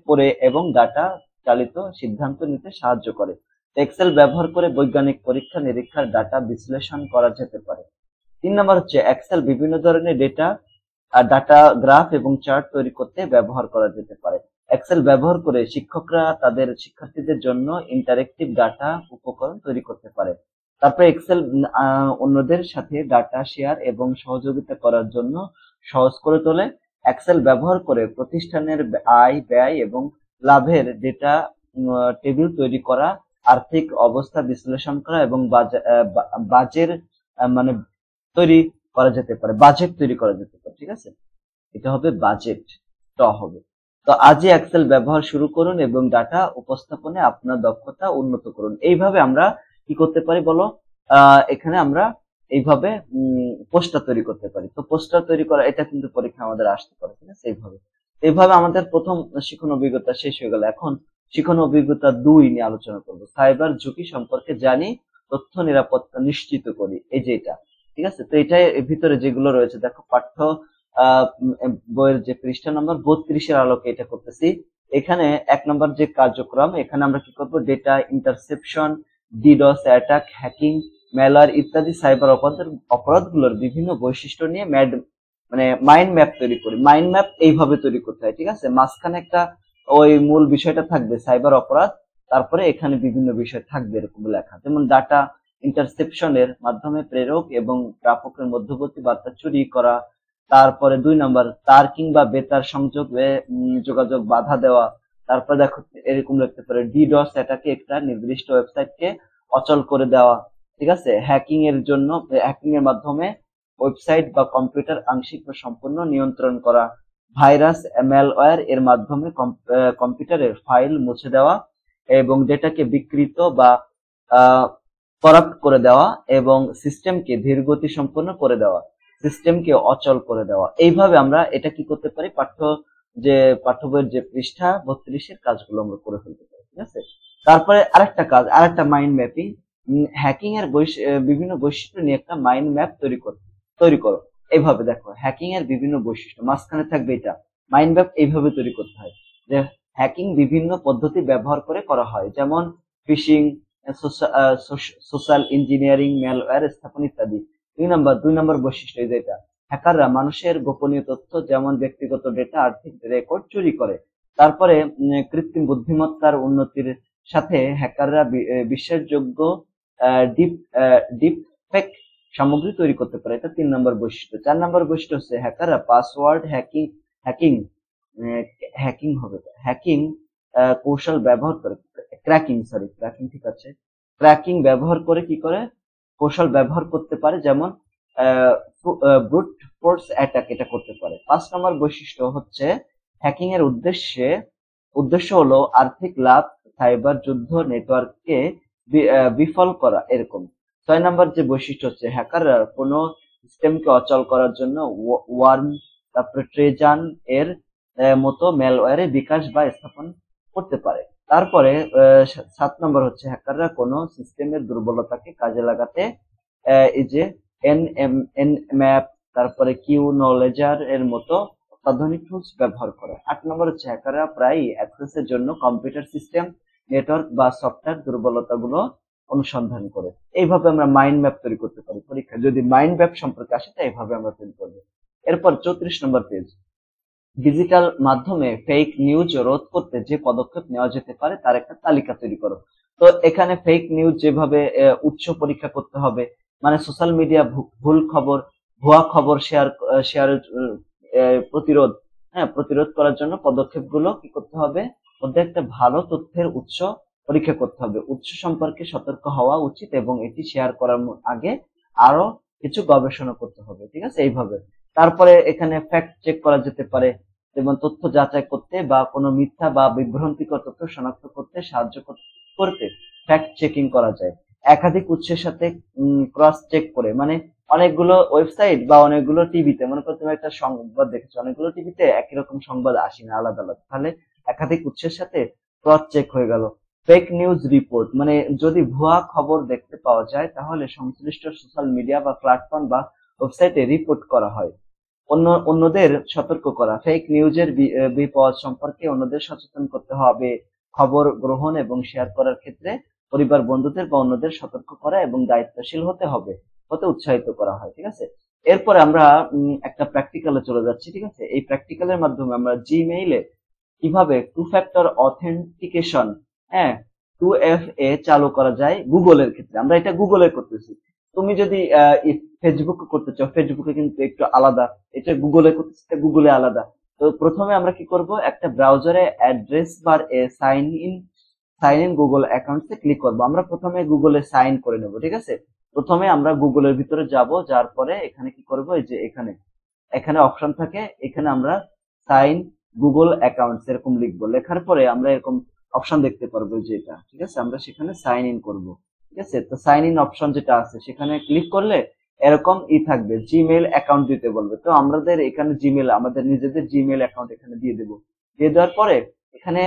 করে এবং ডাটা চালিত সিদ্ধান্ত নিতে সাহায্য করে। এক্সেল ব্যবহার করে বৈজ্ঞানিক পরীক্ষা নিরীক্ষার ডাটা বিশ্লেষণ করা যেতে পারে। 3 নম্বর হচ্ছে এক্সেল বিভিন্ন ধরনের ডাটা গ্রাফ এবং চার্ট তৈরি করতে ব্যবহার করা যেতে পারে। এক্সেল ব্যবহার করে শিক্ষকরা তাদের শিক্ষার্থীদের জন্য ইন্টারেক্টিভ ডাটা উপকরণ তৈরি করতে পারে। তারপরে এক্সেল অন্যদের সাথে ডাটা শেয়ার এবং সহযোগিতা করার জন্য সহজ করে তোলে। এক্সেল ব্যবহার করে প্রতিষ্ঠানের আয়, ব্যয় এবং লাভের ডেটা টেবিল তৈরি করা, আর্থিক অবস্থা বিশ্লেষণ করা এবং বাজেট তৈরি করা যেতে পারে। ঠিক আছে, এটা হবে বাজেট হবে। তো আজই এক্সেল ব্যবহার শুরু করুন এবং ডাটা উপস্থাপনে আপনার দক্ষতা উন্নত করুন। এইভাবে আমরা কি করতে পারি বলো, এখানে আমরা এইভাবে পোস্টার তৈরি করতে পারি। তো পোস্টার তৈরি করা এটা কিন্তু পরীক্ষা আমাদের আসতে পারে। ঠিক আছে, এইভাবে আমাদের প্রথম শিখন অভিজ্ঞতা শেষ হয়ে গেল। এখন শিখন অভিজ্ঞতা 2 নিয়ে আলোচনা করব। সাইবার ঝুঁকি সম্পর্কে জানি, তথ্য নিরাপত্তা নিশ্চিত করি। এই যে এটা, ঠিক আছে। তো এটাই ভিতরে যেগুলো রয়েছে দেখো, পাঠ্য বইয়ের যে পৃষ্ঠা নম্বর 32 আলোকে এটা করতেছি। এখানে 1 নম্বর যে কার্যক্রম, এখানে আমরা কি করব, data interception, DDoS attack, hacking, malware ইত্যাদি সাইবার অপরাধগুলোর বিভিন্ন বৈশিষ্ট্য নিয়ে মানে মাইন্ড ম্যাপ তৈরি করি। মাইন্ড ম্যাপ এইভাবে তৈরি করতে হয়, ঠিক আছে। মাঝখানে একটা ওই মূল বিষয়টা থাকবে সাইবার অপরাধ, তারপরে এখানে বিভিন্ন বিষয় থাকবে এরকম লেখা, যেমন ডাটা ইন্টারসেপশনের মাধ্যমে প্রেরক এবং প্রাপকের মধ্যবর্তী বার্তা চুরি করা। তারপরে 2 নম্বর, তার কিংবা বেতার সংযোগে যোগাযোগ বাধা দেওয়া। তারপরে দেখো এরকম লিখতে পারে ডিডস অ্যাটাকে একটা নির্দিষ্ট ওয়েবসাইটকে অচল করে দেওয়া, ঠিক আছে। হ্যাকিং এর জন্য, হ্যাকিং এর মাধ্যমে ওয়েবসাইট বা কম্পিউটার আংশিক বা সম্পূর্ণ নিয়ন্ত্রণ করা। ভাইরাস ম্যালওয়্যার এর মাধ্যমে কম্পিউটারের ফাইল মুছে দেওয়া এবং ডেটাকে বিকৃত বা করাপ্ট করে দেওয়া এবং সিস্টেমকে ধীরগতি সম্পন্ন করে দেওয়া, সিস্টেমকে অচল করে দেওয়া। এইভাবে আমরা এটা কি করতে পারি, পাঠ্য বইয়ের যে পৃষ্ঠা 32-এর কাজগুলো আমরা করে ফেলতে পারি, ঠিক আছে। তারপরে আরেকটা কাজ, আরেকটা মাইন্ড ম্যাপিং। হ্যাকিং এর বিভিন্ন বৈশিষ্ট্য নিয়ে একটা মাইন্ড ম্যাপ তৈরি করো। এইভাবে দেখো হ্যাকিং এর বিভিন্ন বৈশিষ্ট্য, মাঝখানে থাকবে এটা। মাইন্ড ম্যাপ এইভাবে তৈরি করতে হয় যে হ্যাকিং বিভিন্ন পদ্ধতি ব্যবহার করে করা হয়, যেমন ফিশিং, সোশ্যাল ইঞ্জিনিয়ারিং, ম্যালওয়্যার স্থাপন ইত্যাদি। 2 নম্বর বৈশিষ্ট্য যেটা, হ্যাকাররা মানুষের গোপনীয় তথ্য যেমন ব্যক্তিগত ডেটা, আর্থিক রেকর্ড চুরি করে। তারপরে কৃত্রিম বুদ্ধিমত্তার উন্নতির সাথে হ্যাকাররা বিশ্বাসযোগ্য ডিপ ডিপ ফেক সামগ্রী তৈরি করতে পারে। এটা 3 নম্বর বৈশিষ্ট্য। 4 নম্বর বৈশিষ্ট্য হচ্ছে হ্যাকাররা পাসওয়ার্ড হ্যাকিং হ্যাকিং হবে হ্যাকিং কৌশল ব্যবহার করে, ক্র্যাকিং ঠিক আছে, ক্র্যাকিং ব্যবহার করে কি করে, কৌশল ব্যবহার করতে পারে, যেমন ব্রুট ফোর্স অ্যাটাক এটা করতে পারে। 5 নম্বর বৈশিষ্ট্য হচ্ছে হ্যাকিং এর উদ্দেশ্য হলো আর্থিক লাভ, সাইবার যুদ্ধ, নেটওয়ার্ককে বিফল করা, এরকম। 6 নম্বর যে বৈশিষ্ট্য হচ্ছে হ্যাকাররা কোনো সিস্টেমকে অচল করার জন্য ওয়ার্ম, তারপরে ট্রেজান এর মতো ম্যালওয়্যারের বিকাশ বা স্থাপন করতে পারে। তারপরে 7 নম্বর হচ্ছে হ্যাকাররা কোনো সিস্টেমের দুর্বলতাকে কাজে লাগাতে এই যে ম্যাপ, তারপরে কিউ নলেজার এর মতো অত্যাধুনিক টুলস ব্যবহার করে। 8 নম্বর হচ্ছে হ্যাকাররা প্রায় অ্যাক্সেসের জন্য কম্পিউটার সিস্টেম, নেটওয়ার্ক বা সফটওয়্যার দুর্বলতাগুলো অনুসন্ধান করে। এইভাবে আমরা মাইন্ড ম্যাপ তৈরি করতে পারি। পরীক্ষা যদি মাইন্ড ম্যাপ সম্পর্কে আসে তাই এইভাবে আমরা তৈরি করবো। এরপর 34 নম্বর পেজ, ডিজিটাল মাধ্যমে ফেক নিউজ রোধ করতে যে পদক্ষেপ নেওয়া যেতে পারে তার একটা তালিকা তৈরি করো। তো এখানে ফেক নিউজ যেভাবে উৎস পরীক্ষা করতে হবে, মানে সোশ্যাল মিডিয়া ভুল খবর, ভুয়া খবর শেয়ার প্রতিরোধ করার জন্য পদক্ষেপগুলো কি করতে হবে, মধ্যে একটা ভালো তথ্যের উৎস পরীক্ষা করতে হবে, উৎস সম্পর্কে সতর্ক হওয়া উচিত এবং এটি শেয়ার করার আগে আরো কিছু গবেষণা করতে হবে, ঠিক আছে। এইভাবে তারপরে এখানে ফ্যাক্ট চেক করা যেতে পারে, যেমন তথ্য যাচাই করতে বা কোনো মিথ্যা বা বিভ্রান্তিকর তথ্য শনাক্ত করতে সাহায্য করতে ফ্যাক্ট চেকিং করা যায়। একাধিক উৎসের সাথে ক্রস চেক করে, মানে অনেকগুলো ওয়েবসাইট বা অনেকগুলো টিভিতে, মনে করো তুমি একটা সংবাদ দেখেছো, অনেকগুলো টিভিতে একই রকম সংবাদ আসে না, আলাদা আলাদা, তাহলে একাধিক উৎসের সাথে ক্রস চেক হয়ে গেল। ফেক নিউজ রিপোর্ট, মানে যদি ভুয়া খবর দেখতে পাওয়া যায় তাহলে সংশ্লিষ্ট সোশ্যাল মিডিয়া বা প্ল্যাটফর্ম বা ওয়েবসাইটে রিপোর্ট করা হয়। অন্যদের সতর্ক করা, ফেক নিউজের বিপদ সম্পর্কে অন্যদের সচেতন করতে হবে। খবর গ্রহণ এবং শেয়ার করার ক্ষেত্রে পরিবার, বন্ধুদের বা অন্যদের সতর্ক করা এবং দায়িত্বশীল হতে উৎসাহিত করা হয়, ঠিক আছে। এরপরে আমরা একটা প্র্যাকটিক্যালে চলে যাচ্ছি, ঠিক আছে। এই প্র্যাকটিক্যালের মাধ্যমে আমরা জিমেইলে কিভাবে 2 ফ্যাক্টর অথেন্টিকেশন, হ্যাঁ, 2FA চালু করা যায় গুগলের ক্ষেত্রে। আমরা এটা গুগলে করতেছি। তুমি যদি ফেসবুকে করতে চাও, ফেসবুকে কিন্তু একটু আলাদা, এটা গুগলে করতেছি, গুগলে আলাদা। তো প্রথমে আমরা কি করব, একটা ব্রাউজারে address bar sign in Google অ্যাকাউন্টে ক্লিক করব। আমরা প্রথমে গুগলে সাইন করে নেব, ঠিক আছে। প্রথমে আমরা গুগলের ভিতরে যাব, যার পরে এখানে কি করব, এই যে এখানে অপশন থাকে, এখানে আমরা সাইন গুগল অ্যাকাউন্টস এরকম লিখবো। লেখার পরে আমরা এরকম অপশন দেখতে পারবো, যে এটা, ঠিক আছে। আমরা সেখানে সাইন ইন করব, ঠিক আছে। তো সাইন ইন অপশন যেটা আছে সেখানে ক্লিক করলে এরকম থাকবে, জিমেইল অ্যাকাউন্ট দিতে বলবে। তো আমাদের এখানে আমাদের নিজেদের জিমেইল অ্যাকাউন্ট এখানে দিয়ে দেবো। দিয়ে দেওয়ার পরে এখানে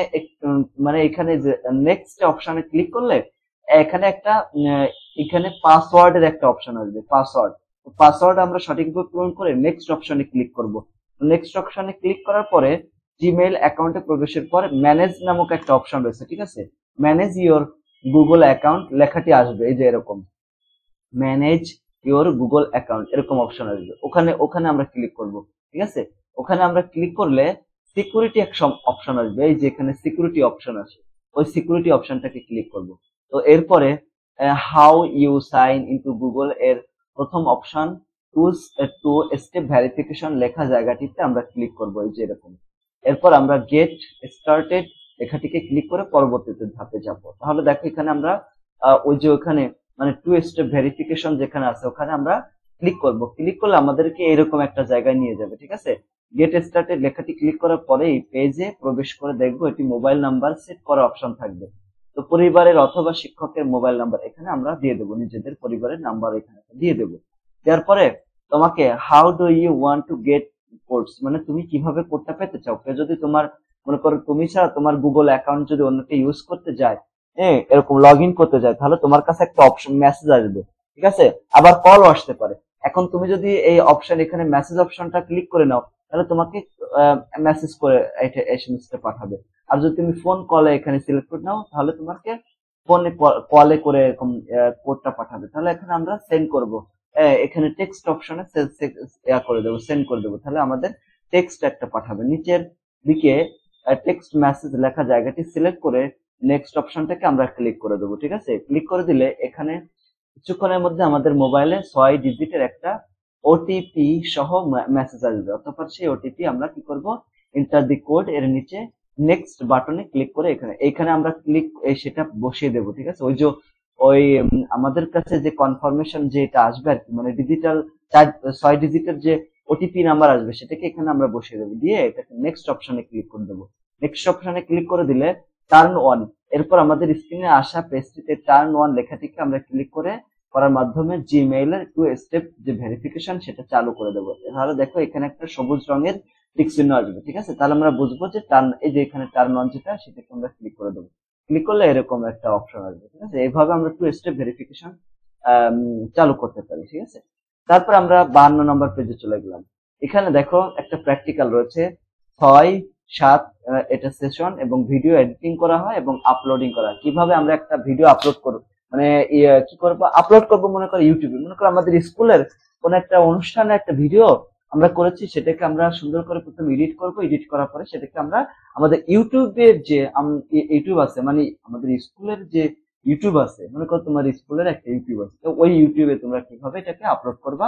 মানে এখানে যে নেক্সট অপশনে ক্লিক করলে এখানে এখানে পাসওয়ার্ডের একটা অপশন আসবে, পাসওয়ার্ড আমরা সঠিকভাবে পূরণ করে নেক্সট অপশনে ক্লিক করব। নেক্সট অপশনে ক্লিক করার পরে জিমেইল অ্যাকাউন্টে প্রবেশের পর ম্যানেজ নামক একটা অপশন রয়েছে, ঠিক আছে। ম্যানেজ ইওর গুগল অ্যাকাউন্ট লেখাটি আসবে, এই যে এরকম ম্যানেজ ইওর গুগল অ্যাকাউন্ট এরকম অপশন আসবে, ওখানে ওখানে আমরা ক্লিক করব। ঠিক আছে, ওখানে আমরা ক্লিক করলে সিকিউরিটি এক অপশন আসবে, এই যে এখানে সিকিউরিটি অপশন আছে, ওই সিকিউরিটি অপশনটাকে ক্লিক করব। তো এরপরে how you sign into Google এর প্রথম অপশন টু স্টেপ ভেরিফিকেশন লেখা জায়গাটিতে আমরা ক্লিক করব, এই যে এরকম। এরপর আমরা গেট স্টার্টেড লেখাটিকে ক্লিক করে পরবর্তীতে ধাপে যাব। তাহলে দেখো এখানে আমরা ওই যে ওখানে মানে টু স্টেপ ভেরিফিকেশন যেখানে আছে ওখানে আমরা ক্লিক করব। ক্লিক করলে আমাদেরকে এরকম একটা জায়গায় নিয়ে যাবে। ঠিক আছে, গেট স্টার্টেড লেখাটি ক্লিক করার পরে এই পেজে প্রবেশ করে দেখবো এটি মোবাইল নাম্বার সেট করা অপশন থাকবে। তো পরিবারের অথবা শিক্ষকের মোবাইল নাম্বার এখানে আমরা দিয়ে দেবো, নিজেদের পরিবারের নাম্বার এখানে দিয়ে দেবো। দেওয়ার পরে তোমাকে how do you want to get codes, মানে তুমি কিভাবে কোডটা পেতে চাও। কেউ যদি তোমার মনে করো তুমি ছাড়া তোমার গুগল অ্যাকাউন্ট যদি অন্যকে ইউজ করতে যায়, এরকম লগ ইন করতে যায়, তাহলে তোমার কাছে একটা অপশন মেসেজ আসবে। ঠিক আছে, আবার কলও আসতে পারে। এখন তুমি যদি এই অপশন এখানে মেসেজ অপশনটা ক্লিক করে নাও, তাহলে তোমাকে মেসেজ করে এসএমএসটা পাঠাবে। আর যদি তুমি ফোন কলে এখানে সিলেক্ট করে নাও, তাহলে তোমাকে ফোনে কলে করে এরকম কোডটা পাঠাবে। তাহলে এখানে আমরা সেন্ড করব, এখানে টেক্সট অপশনে করে দেবো, সেন্ড করে দেবো। তাহলে আমাদের টেক্সট একটা পাঠাবে। নিচের দিকে টেক্সট মেসেজ লেখা জায়গাটি সিলেক্ট করে নেক্সট অপশনটাকে আমরা ক্লিক করে দেবো। ঠিক আছে, ক্লিক করে দিলে এখানে কিছুক্ষণের মধ্যে আমাদের মোবাইলে 6 ডিজিটের একটা ওটিপি সহ মেসেজ আসবে। অতঃপর সেই ওটিপি আমরা কি করব, এন্টার দি কোড এর নিচে নেক্সট বাটনে ক্লিক করে এখানে আমরা ক্লিক সেটা বসিয়ে দেবো। ঠিক আছে, ওই যে ওই আমাদের কাছে যে কনফার্মেশন যে এটা আসবে আর কি, মানে ডিজিটাল 6 ডিজিটের যে ওটিপি নাম্বার আসবে সেটাকে এখানে আমরা বসিয়ে দেবো, দিয়ে এটাকে নেক্সট অপশনে ক্লিক করে দেবো। নেক্সট অপশনে ক্লিক করে দিলে টার্ন অন, এরপর আমাদের স্ক্রিনে আসা পেজটিতে টার্ন অন লেখাটিকে আমরা ক্লিক করার মাধ্যমে জিমেইল এর টু স্টেপ যে ভেরিফিকেশন সেটা চালু করে দেবো। তাহলে দেখো এখানে একটা সবুজ রঙের টিক চিহ্ন আসবে। ঠিক আছে, তাহলে আমরা বুঝবো যে এই যে এখানে টার্ন অন যেটা সেটাকে আমরা ক্লিক করে দেবো। ক্লিক করলে এরকম একটা অপশন আসবে। ঠিক আছে, এইভাবে আমরা টু স্টেপ ভেরিফিকেশন চালু করতে পারি। ঠিক আছে, তারপর আমরা 52 নম্বর পেজে চলে গেলাম। এখানে দেখো একটা প্র্যাকটিক্যাল রয়েছে 6-7, এটা সেশন এবং ভিডিও এডিটিং করা হয় এবং আপলোডিং করা হয়। কিভাবে আমরা একটা ভিডিও আপলোড করব, মানে কি করবো, আপলোড করব মনে করো ইউটিউবে। মনে করো আমাদের স্কুলের কোন একটা অনুষ্ঠানে একটা ভিডিও আমরা করেছি, সেটাকে আমরা সুন্দর করে প্রথমে এডিট করব। এডিট করার পরে সেটাকে আমরা আমাদের ইউটিউবের যে ইউটিউব আছে, মানে আমাদের স্কুলের যে ইউটিউব আছে, মনে করো তোমার স্কুলের একটা ইউটিউব আছে, তো ওই ইউটিউবে তোমরা কিভাবে এটাকে আপলোড করবা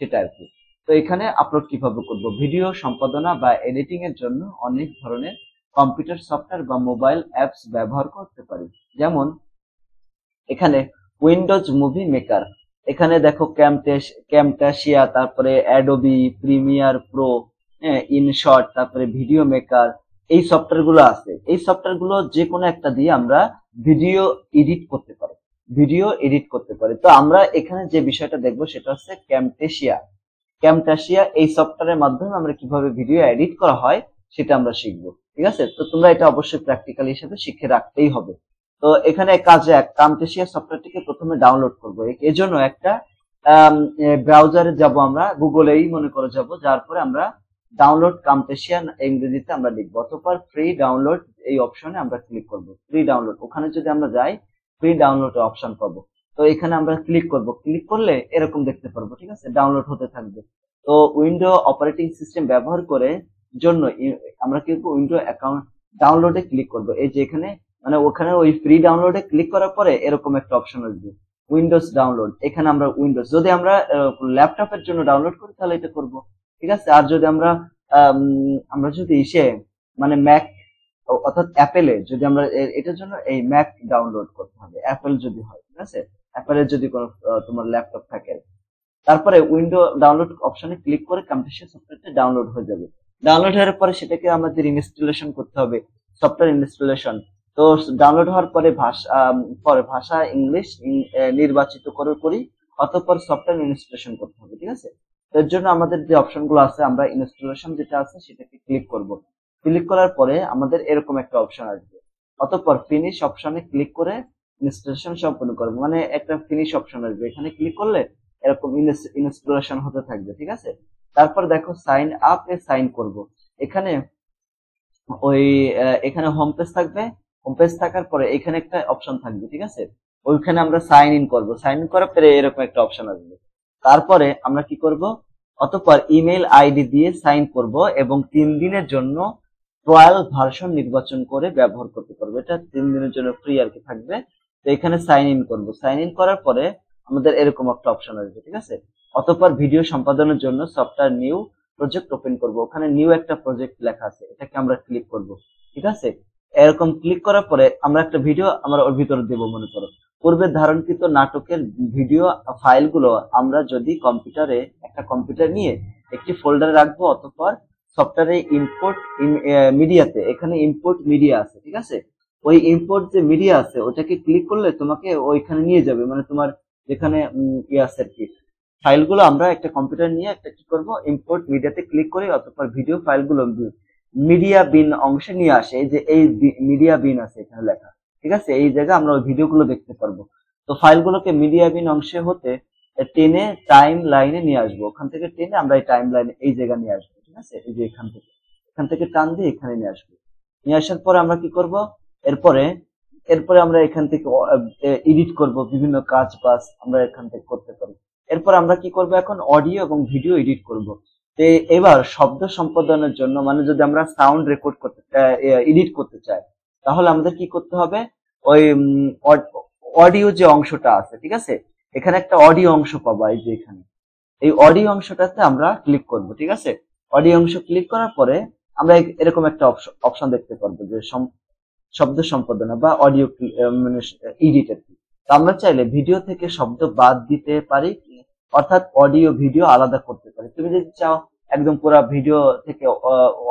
সেটা আর কি। তো এখানে আপলোড কিভাবে করব, ভিডিও সম্পাদনা বা এডিটিং এর জন্য অনেক ধরনের কম্পিউটার সফটওয়্যার বা মোবাইল অ্যাপস ব্যবহার করতে পারি। যেমন এখানে উইন্ডোজ মুভি মেকার, এখানে দেখো ক্যামটাসিয়া, তারপরে অ্যাডোবি প্রিমিয়ার প্রো, ইনশট, তারপরে ভিডিও মেকার, এই সফটওয়্যার গুলো আছে। এই সফটওয়্যার গুলো যে কোনো একটা দিয়ে আমরা ভিডিও এডিট করতে পারি, তো আমরা এখানে যে বিষয়টা দেখবো সেটা হচ্ছে ক্যামটাসিয়া এই সফটওয়্যারের মাধ্যমে আমরা কিভাবে ভিডিও এডিট করা হয় সেটা আমরা শিখবো। ঠিক আছে, তো তোমরা এটা অবশ্যই প্র্যাকটিক্যাল হিসেবে শিখে রাখতেই হবে। তো এখানে কাজে ক্যামটাসিয়া সফটওয়্যারটিকে প্রথমে ডাউনলোড করবো। এজন্য একটা ব্রাউজারে যাব, আমরা গুগলেই মনে করে যাব, যার পরে আমরা ডাউনলোড ক্যামটাসিয়া ইংরেজিতে আমরা লিখবো। অতঃপর ফ্রি ডাউনলোড এই অপশনে আমরা ক্লিক করব। ফ্রি ডাউনলোড, ওখানে যদি আমরা যাই ফ্রি ডাউনলোড অপশন পাবো। তো এখানে আমরা ক্লিক করব। ক্লিক করলে এরকম দেখতে পারবো। ঠিক আছে, ডাউনলোড হতে থাকবে। তো উইন্ডো অপারেটিং সিস্টেম ব্যবহার করে জন্য আমরা কিন্তু উইন্ডো অ্যাকাউন্ট ডাউনলোডে ক্লিক করব। এই যে এখানে মানে ওখানে ওই ফ্রি ডাউনলোডে ক্লিক করার পরে এরকম একটা অপশন আসবে উইন্ডোজ ডাউনলোড। এখানে আমরা উইন্ডোজ, যদি আমরা ল্যাপটপের জন্য ডাউনলোড করি তাহলে এটা করব। ঠিক আছে, আর যদি আমরা যদি মানে ম্যাক অর্থাৎ অ্যাপেলে যদি আমরা এটার জন্য এই ম্যাক ডাউনলোড করতে হবে, অ্যাপেল যদি হয়। ঠিক আছে, অ্যাপেলের যদি কোনো তোমার ল্যাপটপ থাকে, তারপরে উইন্ডো ডাউনলোড অপশনে ক্লিক করে কম্পিউটার সফটওয়্যারটা ডাউনলোড হয়ে যাবে। ডাউনলোড হওয়ার পরে সেটাকে আমাদের ইনস্টলেশন করতে হবে, সফটওয়্যার ইনস্টলেশন। তো ডাউনলোড হওয়ার পরে ভাষা ইংলিশ নির্বাচিত করি, অতঃপর সফটওয়্যার ইনস্টলেশন করতে হবে। ঠিক আছে, এর জন্য আমাদের যে অপশন গুলো আছে, আমরা ইনস্টলেশন যেটা আছে সেটাকে ক্লিক করব। ক্লিক করার পরে আমাদের এরকম একটা অপশন আসবে। অতঃপর ফিনিশ অপশনে ক্লিক করে ইনস্টলেশন সম্পূর্ণ করবো, মানে একটা ফিনিশ অপশন আসবে। এখানে ক্লিক করলে এরকম ইনস্টলেশন হতে থাকবে। ঠিক আছে, তারপর দেখো সাইন আপ এ সাইন করব। এখানে এখানে হোম পেজ থাকবে। হোম পেজ থাকার পরে এখানে একটা অপশন থাকবে। ঠিক আছে, ওইখানে আমরা সাইন ইন করব। সাইন ইন করার পরে এরকম একটা অপশন আসবে। তারপরে আমরা কি করব, অতঃপর ইমেল আইডি দিয়ে সাইন করব এবং 3 দিনের জন্য ট্রায়াল ভার্সন নির্বাচন করে ব্যবহার করতে পারবো। এটা 3 দিনের জন্য ফ্রি আর কি থাকবে। তো এখানে সাইন ইন করবো। সাইন ইন করার পরে আমাদের এরকম একটা অপশন আসবে, ঠিক আছে। অতঃপর ভিডিও সম্পাদনের জন্য সফটওয়্যার নিউ প্রজেক্ট ওপেন করব। ওখানে নিউ একটা প্রজেক্ট লেখা আছে, এটাকে আমরা ক্লিক করব, ঠিক আছে। এরকম ক্লিক করার পরে আমরা একটা ভিডিও আমরা ওর ভিতরে দেবো। মনে করো পূর্বে ধারণকৃত নাটকের ভিডিও ফাইলগুলো আমরা যদি কম্পিউটারে একটা কম্পিউটার নিয়ে একটি ফোল্ডারে রাখবো, অতঃপর সফটওয়্যারে ইম্পোর্ট মিডিয়াতে এখানে ইম্পোর্ট মিডিয়া আছে, ঠিক আছে। ওই ইম্পোর্ট যে মিডিয়া আছে ওটাকে ক্লিক করলে তোমাকে ওইখানে নিয়ে যাবে, মানে তোমার যেখানে ইয়ে আছে আর কি ফাইলগুলো। আমরা একটা কম্পিউটার নিয়ে একটা কি করবো, ইম্পোর্ট মিডিয়াতে ক্লিক করি, অতঃপর ভিডিও ফাইলগুলো মিডিয়া বিন অংশে নিয়ে আসে। এই যে এই মিডিয়া বিন আছে এখানে লেখা, ঠিক আছে। এই জায়গায় আমরা ওই ভিডিওগুলো দেখতে পারবো। তো ফাইলগুলোকে মিডিয়া বিন অংশে হতে টেনে টাইম লাইনে নিয়ে আসবো। ওখান থেকে টেনে আমরা এই টাইম লাইনে এই জায়গায় নিয়ে আসবো, ঠিক আছে। এই যে এখান থেকে টান দিয়ে এখানে নিয়ে আসবো। নিয়ে আসার পরে আমরা কি করব, এরপরে এরপরে আমরা এখান থেকে এডিট করব, বিভিন্ন কাজ বাজ আমরা এখান থেকে করতে পারি। এরপর আমরা কি করব, এখন অডিও এবং ভিডিও এডিট করব। তো এবার শব্দ সম্পাদনের জন্য, মানে যদি আমরা সাউন্ড রেকর্ড করতে এডিট করতে চাই, তাহলে আমাদের কি করতে হবে, ওই অডিও যে অংশটা আছে, ঠিক আছে, এখানে একটা অডিও অংশ পাবো। এই যে এখানে এই অডিও অংশটাতে আমরা ক্লিক করব, ঠিক আছে। অডিও অংশ ক্লিক করার পরে আমরা এরকম একটা অপশন দেখতে পারবো যে শব্দ সম্পাদনা বা অডিও মানে এডিট। তো আমরা চাইলে ভিডিও থেকে শব্দ বাদ দিতে পারি, অর্থাৎ অডিও ভিডিও আলাদা করতে পারি। তুমি যদি চাও একদম পুরো ভিডিও থেকে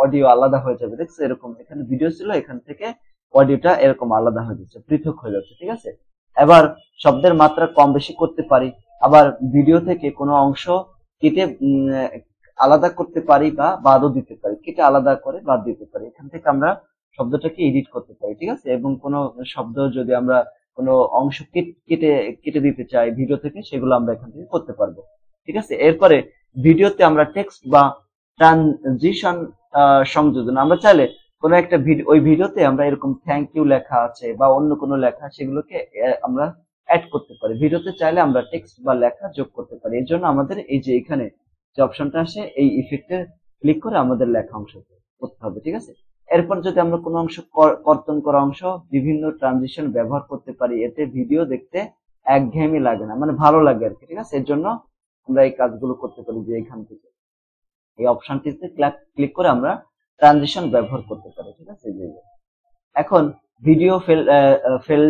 অডিও আলাদা হয়ে যাবে, দেখছো এরকম এখানে ভিডিও ছিল, এখান থেকে অডিওটা এরকম আলাদা হয়ে যাচ্ছে, পৃথক হয়ে যাচ্ছে, ঠিক আছে। এবার শব্দের মাত্রা কম বেশি করতে পারি, আবার ভিডিও থেকে কোনো অংশ কেটে আলাদা করতে পারি বা বাদও দিতে পারি, কেটে আলাদা করে বাদ দিতে পারি। এখান থেকে আমরা শব্দটাকে এডিট করতে পারি, ঠিক আছে। এবং কোনো শব্দ যদি আমরা কোনো অংশ কেটে কেটে দিতে চাই ভিডিও থেকে, সেগুলো আমরা এখান থেকে করতে পারবো, ঠিক আছে। এরপরে ভিডিওতে আমরা টেক্সট বা ট্রানজিশন সংযোজন, আমরা চাইলে কোনো একটা ওই ভিডিওতে আমরা এরকম থ্যাংক ইউ লেখা আছে বা অন্য কোনো লেখা, সেগুলোকে আমরা অ্যাড করতে পারি। ভিডিওতে চাইলে আমরা টেক্সট বা লেখা যোগ করতে পারি। এর জন্য আমাদের এই যে এখানে যে অপশনটা আসে, এই ইফেক্টে ক্লিক করে আমাদের লেখা অংশ করতে হবে, ঠিক আছে। এরপর যদি আমরা কোনো অংশ কর্তন করা অংশ বিভিন্ন ট্রানজিশন ব্যবহার করতে পারি, এতে ভিডিও দেখতে একঘেয়েমি লাগে না, মানে ভালো লাগে আর কি, ঠিক আছে। এর জন্য আমরা এই কাজগুলো করতে পারি যে এখান থেকে এই অপশনটিতে ক্লিক করে আমরা ট্রানজিশন ব্যবহার করতে পারি, ঠিক আছে। এখন ভিডিও ফেল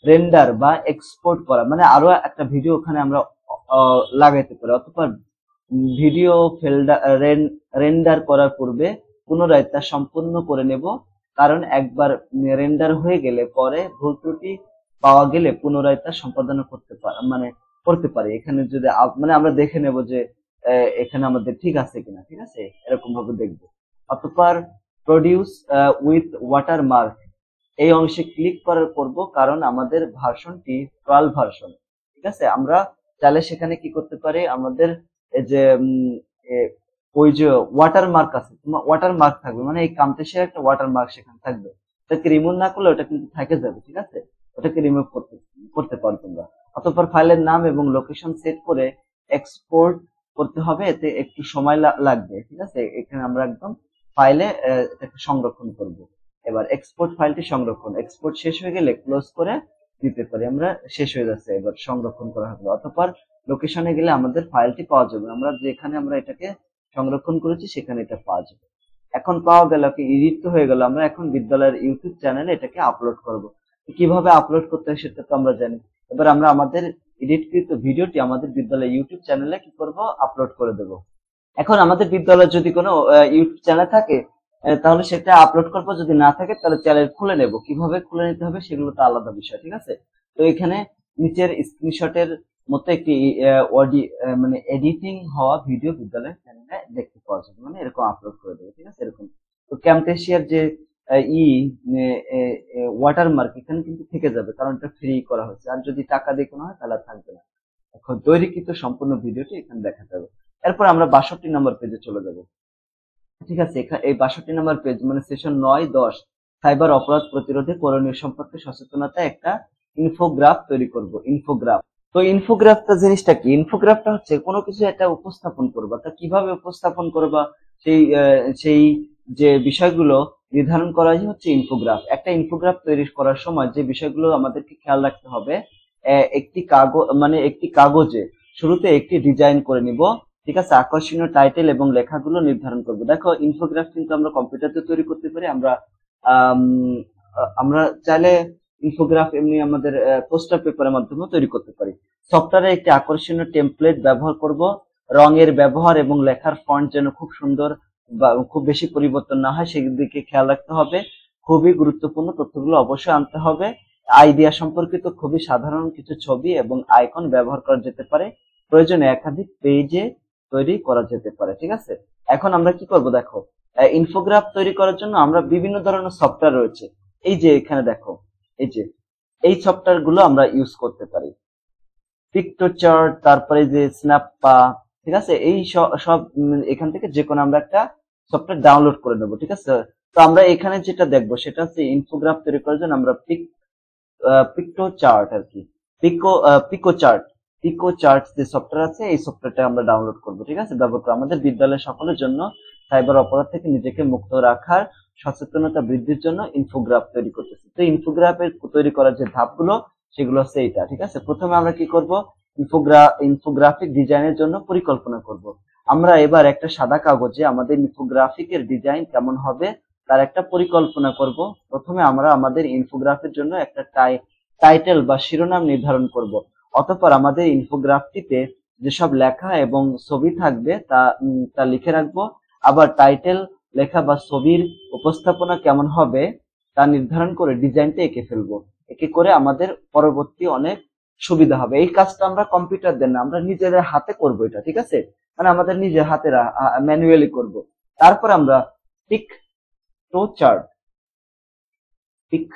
রেন্ডার বা এক্সপোর্ট করা, মানে আরো একটা ভিডিও ওখানে আমরা লাগাইতে পারি। অথবা ভিডিও রেন্ডার করার পূর্বে পুনরায় তা সম্পূর্ণ করে নেব, কারণ একবার রেন্ডার হয়ে গেলে পরে ভুল ত্রুটি পাওয়া গেলে পুনরায় তা সম্পাদন করতে পারি। এখানে যদি মানে আমরা দেখে নেব যে এখানে আমাদের ঠিক আছে কিনা, ঠিক আছে, এরকম ভাবে দেখবো। অতঃপর প্রডিউস উইথ ওয়াটারমার্ক এই অংশে ক্লিক করব, কারণ আমাদের ভার্সনটি ট্রায়াল ভার্সন, ঠিক আছে। আমরা চাইলে সেখানে কি করতে পারি, আমাদের এই যে ওই যে ওয়াটারমার্ক আছে, তোমার ওয়াটারমার্ক থাকবে, মানে এই কামতেশের একটা ওয়াটারমার্ক সেখানে থাকবে। ওটাকে রিমুভ না করলে ওটা কিন্তু থেকে যাবে, ঠিক আছে। ওটাকে রিমুভ করতে পারো তোমরা। অতঃপর ফাইলের নাম এবং লোকেশন সেট করে এক্সপোর্ট করতে হবে, এতে একটু সময় লাগবে, ঠিক আছে। এখানে আমরা একদম ফাইলে এটাকে সংরক্ষণ করব। এবার এক্সপোর্ট ফাইলটি সংরক্ষণ, এক্সপোর্ট শেষ হয়ে গেলে ক্লোজ করে দিতে পারি। আমরা শেষ হয়ে যাচ্ছে, এবার সংরক্ষণ করা হবে। অতঃপর লোকেশনে গেলে আমাদের ফাইলটি পাওয়া যাবে, আমরা যেখানে আমরা এটাকে সংরক্ষণ করেছি সেখানে এটা পাওয়া যাবে। এখন পাওয়া গেল কি, এডিট তো হয়ে গেল। আমরা এখন বিদ্যালয়ের ইউটিউব চ্যানেলে এটাকে আপলোড করব। কিভাবে আপলোড করতে হয় সেটা তো আমরা জানি। এবার আমরা আমাদের এডিটকৃত ভিডিওটি আমাদের বিদ্যালয়ের ইউটিউব চ্যানেলে কি করব, আপলোড করে দেব। এখন আমাদের বিদ্যালয়ের যদি কোনো ইউটিউব চ্যানেল থাকে তাহলে সেটা আপলোড করবো, যদি না থাকে তাহলে চ্যানেল খুলে নেব। কিভাবে খুলে নিতে হবে সেগুলো তো আলাদা বিষয়, ঠিক আছে। তো এখানে নিচের স্ক্রিনশটের মতো একটি মানে এডিটিং হওয়া ভিডিও বিদ্যালয়ের চ্যানেলে দেখতে পাওয়া যাবে, মানে এরকম আপলোড করে দেবে, ঠিক আছে, এরকম। তো ক্যামটেশিয়ার যে ওয়াটারমার্ক এখানে কিন্তু থেকে যাবে, কারণ এটা ফ্রি করা হয়েছে। আর যদি টাকা দিয়ে কোনো হয় তাহলে থাকবে না। এখন তৈরিকৃত সম্পূর্ণ ভিডিওটি এখানে দেখা যাবে। এরপর আমরা 62 নম্বর পেজে চলে যাব, ঠিক আছে। এই 62 নম্বর পেজ মানে সেশন 9-10 সাইবার অপরাধ প্রতিরোধে করণীয় সম্পর্কে সচেতনতা একটা ইনফোগ্রাফ তৈরি করব। ইনফোগ্রাফ তো ইনফোগ্রাফটা জিনিসটা কি? ইনফোগ্রাফটা হচ্ছে কোনো কিছু একটা উপস্থাপন করবা, তা কিভাবে উপস্থাপন করবা সেই যে বিষয়গুলো নির্ধারণ করাই হচ্ছে ইনফোগ্রাফ। একটা ইনফোগ্রাফ তৈরি করার সময় যে বিষয়গুলো আমাদেরকে খেয়াল রাখতে হবে, একটি কাগজ মানে একটি কাগজে শুরুতে একটি ডিজাইন করে নিব, ঠিক আছে, আকর্ষণীয় টাইটেল এবং লেখাগুলো নির্ধারণ করব। দেখো ইনফোগ্রাফ কিন্তু আমরা কম্পিউটারতে তৈরি করতে পারি, আম, আমরা চাইলে ইনফোগ্রাফ এমনি আমাদের পোস্টার পেপারের মাধ্যমে তৈরি করতে পারি। সফটওয়্যারে একটি আকর্ষণীয় টেমপ্লেট ব্যবহার করব। রঙের ব্যবহার এবং লেখার ফন্ট যেন খুব সুন্দর বা খুব বেশি পরিবর্তন না হয় সেদিকে খেয়াল রাখতে হবে। খুবই গুরুত্বপূর্ণ তথ্যগুলো অবশ্যই আনতে হবে। আইডিয়া সম্পর্কিত খুবই সাধারণ কিছু ছবি এবং আইকন ব্যবহার করা যেতে পারে। প্রয়োজনে একাধিক পেজে তৈরি করা যেতে পারে, ঠিক আছে। এখন আমরা কি করব দেখো, ইনফোগ্রাফ তৈরি করার জন্য আমরা বিভিন্ন ধরনের সফটওয়্যার রয়েছে। এই যে এখানে দেখো, এই যে এই সফটওয়্যার গুলো আমরা ইউজ করতে পারি। পিকটোচার্ট, তারপরে যে স্ন্যাপপা, ঠিক আছে, এই সব এখান থেকে যে কোনো আমরা একটা সফটওয়্যার ডাউনলোড করে নেবো, ঠিক আছে। তো আমরা এখানে যেটা দেখবো সেটা হচ্ছে ইনফোগ্রাফ তৈরি করার জন্য আমরা পিকটো চার্ট আর কি, পিকো চার্ট যে সফটওয়্যার আছে এই সফটওয়্যারটা আমরা ডাউনলোড করব, ঠিক আছে, ব্যবহার করবো আমাদের বিদ্যালয়ের সকলের জন্য সাইবার অপরাধ থেকে নিজেকে মুক্ত রাখার সচেতনতা বৃদ্ধির জন্য ইনফোগ্রাফ তৈরি করতেছি। তো ইনফোগ্রাফের তৈরি করার যে ধাপগুলো সেগুলো হচ্ছে এইটা, ঠিক আছে। প্রথমে আমরা কি করব, ইনফোগ্রাফিক ডিজাইনের জন্য পরিকল্পনা করব। আমরা এবার একটা সাদা কাগজে আমাদের ইনফোগ্রাফিকের ডিজাইন কেমন হবে তার একটা পরিকল্পনা করব। প্রথমে আমরা আমাদের ইনফোগ্রাফির জন্য একটা টাইটেল বা শিরোনাম নির্ধারণ করব। অতঃপর আমাদের ইনফোগ্রাফটিতে যেসব লেখা এবং ছবি থাকবে তা লিখে রাখবো। আবার টাইটেল লেখা বা ছবির উপস্থাপনা কেমন হবে তা নির্ধারণ করে ডিজাইনটা এঁকে ফেলবো। একে করে আমাদের পরবর্তী অনেক সুবিধা হবে। এই কাজটা আমরা কম্পিউটার দেন না, আমরা নিজেদের হাতে করব এটা, ঠিক আছে, মানে আমাদের নিজের হাতে ম্যানুয়ালি করব। তারপর আমরা পিক টো চার্ট পিক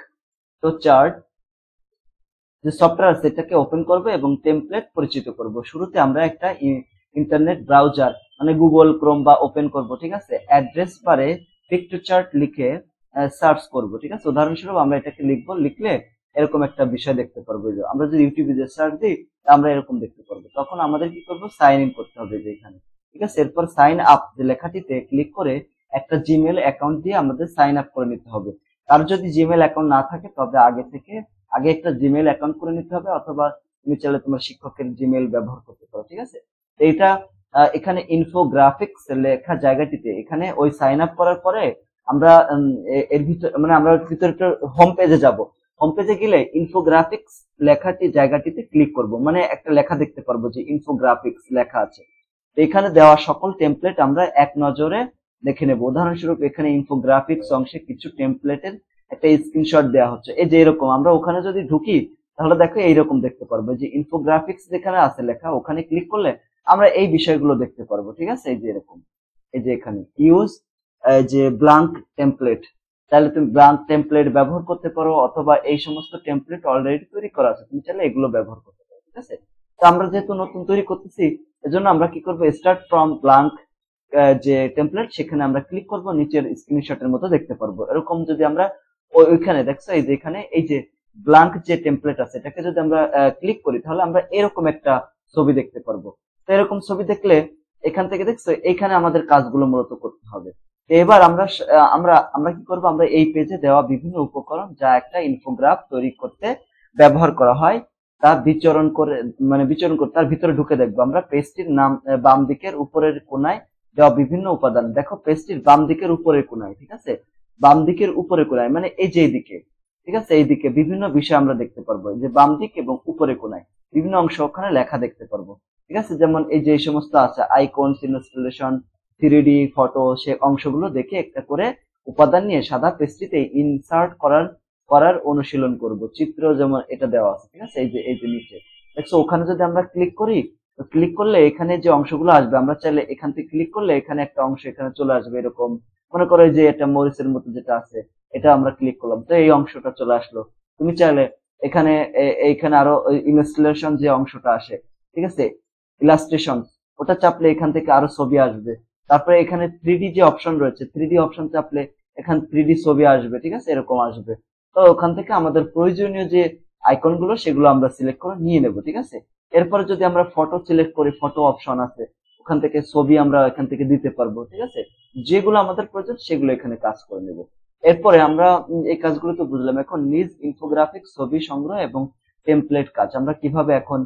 টো চার্ট যে সফটওয়্যার সেটাকে ওপেন করব এবং টেমপ্লেট পরিচিত করব। শুরুতে আমরা একটা ইন্টারনেট ব্রাউজার মানে গুগল ক্রোম বা ওপেন করব, ঠিক আছে। অ্যাড্রেস বারে পিকচার্ট লিখে সার্চ করব, ঠিক আছে। উদাহরণস্বরূপ আমরা এটাকে লিখবো, লিখলে এরকম একটা বিষয় দেখতে পারবো। যে আমরা যদি ইউটিউবে যে সার্চ দিই আমরা এরকম দেখতে পারবো। তখন আমাদের কি করব, সাইন ইন করতে হবে যে এখানে, ঠিক আছে। এরপর সাইন আপ যে লেখাটিতে ক্লিক করে একটা জিমেল অ্যাকাউন্ট দিয়ে আমাদের সাইন আপ করে নিতে হবে। কার যদি জিমেল অ্যাকাউন্ট না থাকে তবে আগে একটা জিমেল অ্যাকাউন্ট করে নিতে হবে, অথবা তুমি চাইলে তোমার শিক্ষকের জিমেল ব্যবহার করতে পারো, ঠিক আছে। তো এটা এখানে ইনফোগ্রাফিক্স লেখা জায়গাটিতে এখানে ওই সাইন আপ করার পরে আমরা এর ভিতর মানে আমরা ভিতরে হোম পেজে যাব। হোম পেজে গেলে ইনফোগ্রাফিক্স লেখাটি জায়গাটিতে ক্লিক করব, মানে একটা লেখা দেখতে পারবো যে ইনফোগ্রাফিক্স লেখা আছে। তো এখানে দেওয়া সকল টেমপ্লেট আমরা এক নজরে দেখে নেব। উদাহরণস্বরূপ এখানে ইনফোগ্রাফিক্স অংশে কিছু টেমপ্লেটের একটা স্ক্রিনশট দেওয়া হচ্ছে। এই যে এরকম আমরা ওখানে যদি ঢুকি তাহলে দেখো এইরকম দেখতে পারবো যে ইনফোগ্রাফিক্স যেখানে আছে লেখা ওখানে ক্লিক করলে আমরা এই বিষয়গুলো দেখতে পারবো, ঠিক আছে। এই যে এরকম, এই যে এখানে ইউজ যে ব্ল্যাঙ্ক টেমপ্লেট, তাহলে তুমি ব্ল্যাঙ্ক টেমপ্লেট ব্যবহার করতে পারো, অথবা এই সমস্ত টেমপ্লেট অলরেডি তৈরি করা আছে তুমি চাইলে এগুলো ব্যবহার করতে পারো, ঠিক আছে। তো আমরা যেহেতু নতুন তৈরি করতেছি এজন্য আমরা কি করবো, স্টার্ট ফ্রম ব্ল্যাঙ্ক যে টেমপ্লেট সেখানে আমরা ক্লিক করব, নিচের স্ক্রিনশটের মতো দেখতে পারবো। এরকম যদি আমরা ওইখানে দেখছো এই যে এখানে এই যে ব্ল্যাঙ্ক যে টেমপ্লেট আছে এটাকে যদি আমরা ক্লিক করি তাহলে আমরা এরকম একটা ছবি দেখতে পারবো। তো এরকম ছবি দেখলে এখান থেকে দেখছো এখানে আমাদের কাজগুলো মূলত করতে হবে। তো এবার আমরা কি করব, আমরা এই পেজে দেওয়া বিভিন্ন উপকরণ যা একটা ইনফোগ্রাফ তৈরি করতে ব্যবহার করা হয় তা বিচরণ করে তার ভিতরে ঢুকে দেখবো। আমরা পেজটির নাম বাম দিকের উপরের কোনায় দেওয়া বিভিন্ন উপাদান, দেখো পেজটির বাম দিকের উপরের কোনায়, ঠিক আছে, বাম দিকের উপরে কোনায় মানে এই যে এইদিকে, ঠিক আছে, এইদিকে বিভিন্ন বিষয় আমরা দেখতে পারবো। যে বাম দিক এবং উপরে কোনায় বিভিন্ন অংশ ওখানে লেখা দেখতে পারবো, ঠিক আছে। যেমন এই যে সমস্ত আছে আইকন, ইনস্টলেশন, 3D ফটো, সে অংশগুলো দেখে একটা করে উপাদান নিয়ে সাদা পেজটিতে ইনসার্ট করার অনুশীলন করব। চিত্র যেমন এটা দেওয়া আছে, ঠিক আছে, এই যে নিচে দেখছো ওখানে যদি আমরা ক্লিক করি, ক্লিক করলে এখানে যে অংশগুলো আসবে আমরা চাইলে এখান থেকে ক্লিক করলে এখানে একটা অংশ এখানে চলে আসবে। এরকম মনে করো যে এটা মরিচের মতো যেটা আছে এটা আমরা ক্লিক করলাম, তো এই অংশটা চলে আসলো। তুমি চাইলে এখানে এইখানে আরো ইনস্টলেশন যে অংশটা আসে, ঠিক আছে, ইলাস্ট্রেশন, ওটা চাপলে এখান থেকে আরো ছবি আসবে। তারপরে এখানে 3D যে অপশন রয়েছে, 3D অপশন চাপলে এখানে 3D ছবি আসবে, ঠিক আছে, এরকম আসবে। তো ওখান থেকে আমাদের প্রয়োজনীয় যে আইকন গুলো সেগুলো আমরা সিলেক্ট করে নিয়ে নেব, ঠিক আছে। এরপরে যদি আমরা ফটো সিলেক্ট করি, ফটো অপশন আছে, ওখান থেকে ছবি আমরা এখান থেকে দিতে পারবো। ঠিক আছে, যেগুলো আমাদের প্রয়োজন সেগুলো এখানে কাজ করে নেব। এরপরে আমরা এই কাজগুলো তো বুঝলাম। এখন নিজ ইনফোগ্রাফিক ছবি সংগ্রহ এবং টেমপ্লেট কাজ আমরা কিভাবে এখন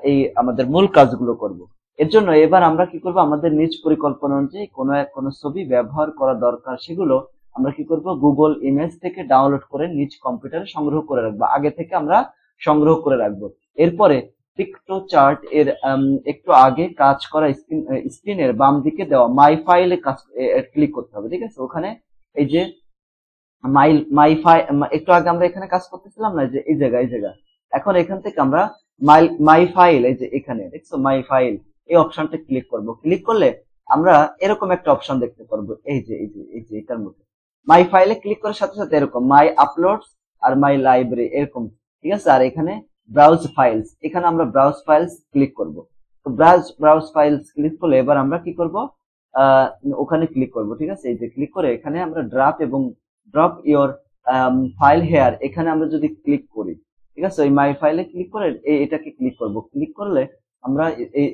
এই আমাদের মূল কাজগুলো করব। এর জন্য এবার আমরা কি করব, আমাদের নিজ পরিকল্পনা অনুযায়ী কোনো ছবি ব্যবহার করা দরকার সেগুলো আমরা কি করব, গুগল ইমেজ থেকে ডাউনলোড করে নিজ কম্পিউটারে সংগ্রহ করে রাখবো, আগে থেকে আমরা সংগ্রহ করে রাখবো। এরপরে পিকটো চার্ট এর একটু আগে কাজ করা স্ক্রিনের বাম দিকে দেওয়া মাই ফাইলে কাজ ক্লিক করতে হবে। ঠিক আছে, ওখানে এই যে মাই মাই ফাইল, একটু আগে আমরা এখানে কাজ করতেছিলাম না, যে এই জায়গা এখন এখান থেকে আমরা মাই ফাইল, এই যে এখানে দেখছো মাই ফাইল, এই অপশনটা ক্লিক করব। ক্লিক করলে আমরা এরকম একটা অপশন দেখতে পারবো, এই যে এটার মধ্যে মাই ফাইলে ক্লিক করার সাথে সাথে এরকম মাই আপলোডস আর মাই লাইব্রেরি এরকম। ঠিক আছে, আর এখানে ব্রাউজ ফাইলস, এখানে আমরা ব্রাউজ ফাইলস ক্লিক করব। তো ব্রাউজ ফাইলস ক্লিক করলে এবার আমরা কি করব, ওখানে ক্লিক করব। ঠিক আছে, এই যে ক্লিক করে এখানে আমরা ড্রপ ইওর ফাইল হেয়ার, এখানে আমরা যদি ক্লিক করি, ঠিক আছে, ওই মাই ফাইলে ক্লিক করে এটাকে ক্লিক করব। ক্লিক করলে আমরা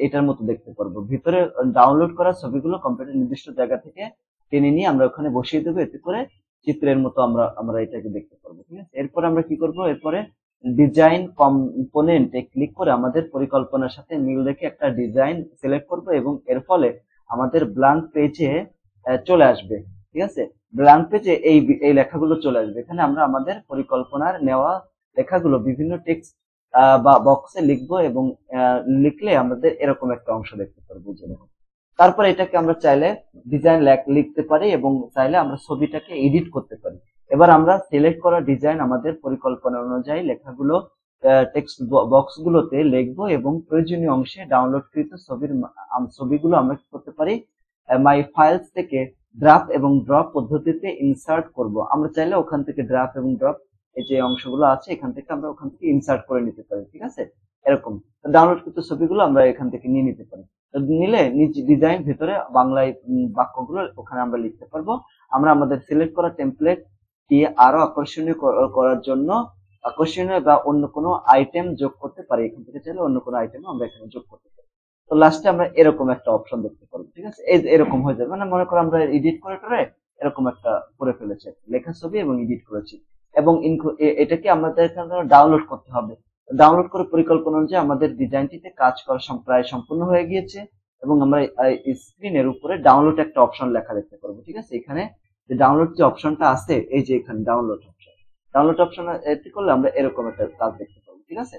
এটার মতো দেখতে পারবো, ভিতরে ডাউনলোড করা ছবিগুলো কম্পিউটার নির্দিষ্ট জায়গা থেকে টেনে নিয়ে আমরা ওখানে বসিয়ে দেবো, এতে করে চিত্রের মতো আমরা এটাকে দেখতে পারবো। ঠিক আছে, এরপর আমরা কি করব, এরপরে ডিজাইন কম্পোনেন্টে ক্লিক করে আমাদের পরিকল্পনার সাথে মিল রেখে একটা ডিজাইন সিলেক্ট করব, এবং এর ফলে আমাদের ব্ল্যাঙ্ক পেজে চলে আসবে। ঠিক আছে, ব্ল্যাঙ্ক পেজে এই লেখাগুলো চলে আসবে। এখানে আমরা আমাদের পরিকল্পনার নেওয়া লেখাগুলো বিভিন্ন টেক্সট বা বক্সে লিখবো, এবং লিখলে আমাদের এরকম একটা অংশ দেখতে পারবো। তারপরে এটাকে আমরা চাইলে ডিজাইন লিখতে পারি, এবং চাইলে আমরা ছবিটাকে এডিট করতে পারি। এবার আমরা সিলেক্ট করা ডিজাইন আমাদের পরিকল্পনা অনুযায়ী লেখাগুলো টেক্সট বক্স গুলোতে লিখবো, এবং প্রয়োজনীয় অংশে ডাউনলোডকৃত ছবিগুলো আমরা কি করতে পারি, মাই ফাইলস থেকে ড্রাফট এবং ড্রপ পদ্ধতিতে ইনসার্ট করব। আমরা চাইলে ওখান থেকে ড্রাফট এবং ড্রপ, এই যে অংশগুলো আছে এখান থেকে আমরা ওখান থেকে ইনসার্ট করে নিতে পারি। ঠিক আছে, এরকম ডাউনলোডকৃত ছবিগুলো আমরা এখান থেকে নিয়ে নিতে পারি। নিলে নিজ ডিজাইন ভিতরে বাংলায় বাক্যগুলো ওখানে আমরা লিখতে পারবো। আমরা আমাদের সিলেক্ট করা টেমপ্লেট কি আরো আকর্ষণীয় করার জন্য আকর্ষণীয় বা অন্য কোনো আইটেম যোগ করতে পারি, এখান থেকে চাইলে অন্য কোনো আইটেম আমরা এখানে যোগ করতে পারি। তো লাস্টে আমরা এরকম একটা অপশন দেখতে পারবো। ঠিক আছে, এরকম হয়ে যাবে, মানে মনে করো আমরা এডিট করে এরকম একটা করে ফেলেছি, লেখা ছবি এবং এডিট করেছি, এবং এটাকে আমাদের ডাউনলোড করতে হবে। ডাউনলোড করে পরিকল্পনা অনুযায়ী আমাদের ডিজাইনটিতে কাজ করা প্রায় সম্পূর্ণ হয়ে গিয়েছে, এবং আমরা স্ক্রিনের উপরে ডাউনলোড একটা অপশন লেখা দেখতে পারবো। ঠিক আছে, এখানে যে ডাউনলোড যে অপশনটা আছে, এই যে এখানে ডাউনলোড অপশন এটি করলে আমরা এরকম একটা কাজ দেখতে পাবো। ঠিক আছে,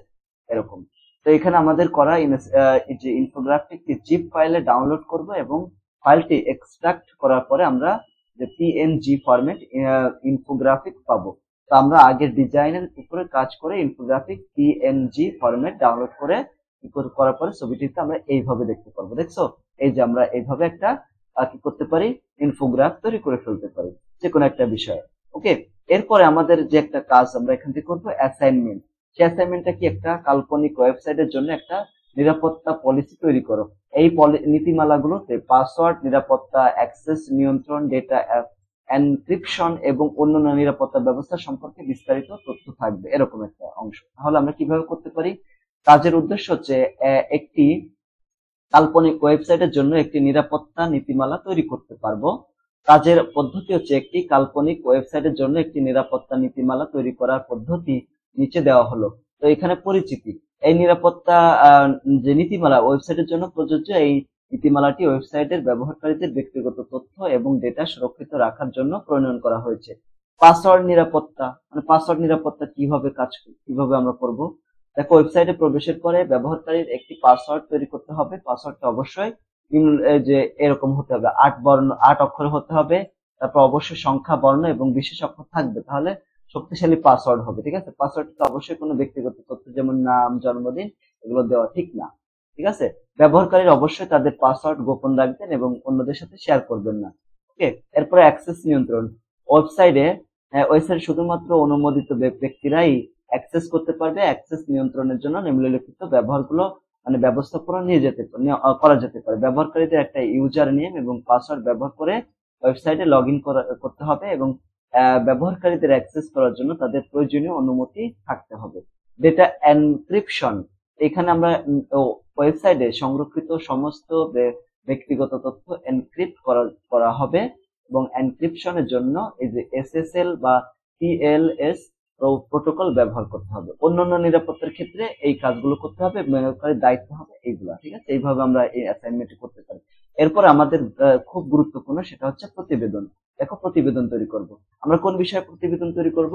এরকম। তো এখানে আমাদের করা যে ইনফোগ্রাফিক জিপ ফাইলে ডাউনলোড করব, এবং ফাইলটি এক্সট্রাক্ট করার পরে আমরা যে পিএনজি ফরম্যাট ইনফোগ্রাফিক পাবো। তো আমরা আগের ডিজাইনের উপরে কাজ করে ইনফোগ্রাফিক পিএনজি ফরম্যাট ডাউনলোড করে করার পরে ছবিটিতে আমরা এইভাবে দেখতে পারবো। দেখছো, এই যে আমরা এইভাবে একটা কি করতে পারি, ইনফোগ্রাফ তৈরি করে ফেলতে পারি যে কোনো একটা বিষয়ে। ওকে, এরপরে আমাদের যে একটা কাজ আমরা এখান থেকে করবো অ্যাসাইনমেন্ট। সেই অ্যাসাইনমেন্টটা কি, একটা কাল্পনিক ওয়েবসাইটের জন্য একটা নিরাপত্তা পলিসি তৈরি করো। এই নীতিমালাগুলোতে পাসওয়ার্ড নিরাপত্তা, অ্যাক্সেস নিয়ন্ত্রণ, ডেটা এনক্রিপশন এবং অন্যান্য নিরাপত্তা ব্যবস্থা সম্পর্কে বিস্তারিত তথ্য থাকবে, এরকম একটা অংশ। তাহলে আমরা কিভাবে করতে পারি, কাজের উদ্দেশ্য হচ্ছে একটি কাল্পনিক ওয়েবসাইটের জন্য একটি নিরাপত্তা নীতিমালা তৈরি করতে পারবো। কাজের পদ্ধতি হচ্ছে, একটি কাল্পনিক ওয়েবসাইটের জন্য একটি নিরাপত্তা নীতিমালা তৈরি করার পদ্ধতি নিচে দেওয়া হলো। তো এখানে পরিচিতি, এই নিরাপত্তা যে নীতিমালা ওয়েবসাইটের জন্য প্রযোজ্য, এই নীতিমালাটি ওয়েবসাইটের ব্যবহারকারীদের ব্যক্তিগত তথ্য এবং ডেটা সুরক্ষিত রাখার জন্য প্রণয়ন করা হয়েছে। পাসওয়ার্ড নিরাপত্তা, মানে পাসওয়ার্ড নিরাপত্তা কিভাবে আমরা করব। দেখো, ওয়েবসাইটে প্রবেশের পরে ব্যবহারকারীর একটি পাসওয়ার্ড তৈরি করতে হবে। পাসওয়ার্ডটা অবশ্যই যে এরকম হতে হবে, 8 অক্ষর হতে হবে। তারপর অবশ্যই সংখ্যা, বর্ণ এবং বিশেষ অক্ষর থাকবে, তাহলে শক্তিশালী পাসওয়ার্ড হবে। ঠিক আছে, পাসওয়ার্ডটা অবশ্যই কোনো ব্যক্তিগত তথ্য যেমন নাম, জন্মদিন এগুলো দেওয়া ঠিক না। ঠিক আছে, ব্যবহারকারীর অবশ্যই তাদের পাসওয়ার্ড গোপন রাখবেন এবং অন্যদের সাথে শেয়ার করবেন না। ওকে, এরপরে অ্যাক্সেস নিয়ন্ত্রণ। ওয়েবসাইটে শুধুমাত্র অনুমোদিত ব্যক্তিরাই অ্যাক্সেস করতে পারবে। অ্যাক্সেস নিয়ন্ত্রণের জন্য নিম্নলিখিত ব্যবহারগুলো মানে ব্যবস্থাপনা করা যেতে পারে। ব্যবহারকারীদের একটা ইউজার নেম এবং পাসওয়ার্ড ব্যবহার করে ওয়েবসাইটে লগ ইন করতে হবে, এবং ব্যবহারকারীদের অ্যাক্সেস করার জন্য তাদের প্রয়োজনীয় অনুমতি থাকতে হবে। ডেটা এনক্রিপশন, এখানে আমরা ওয়েবসাইটে সংরক্ষিত সমস্ত ব্যক্তিগত তথ্য এনক্রিপ্ট করা হবে এবং এনক্রিপশনের জন্য এই যে এসএসএল বা টিএলএস প্রোটোকল ব্যবহার করতে হবে। অন্যান্য নিরাপত্তার ক্ষেত্রে এই কাজগুলো করতে হবে, ব্যবহারকারীর দায়িত্ব হবে এইগুলা, ঠিক আছে। এইভাবে আমরা এই অ্যাসাইনমেন্ট করতে পারি। এরপর আমাদের খুব গুরুত্বপূর্ণ সেটা হচ্ছে প্রতিবেদন। দেখো প্রতিবেদন তৈরি করব। আমরা কোন বিষয়ে প্রতিবেদন তৈরি করব?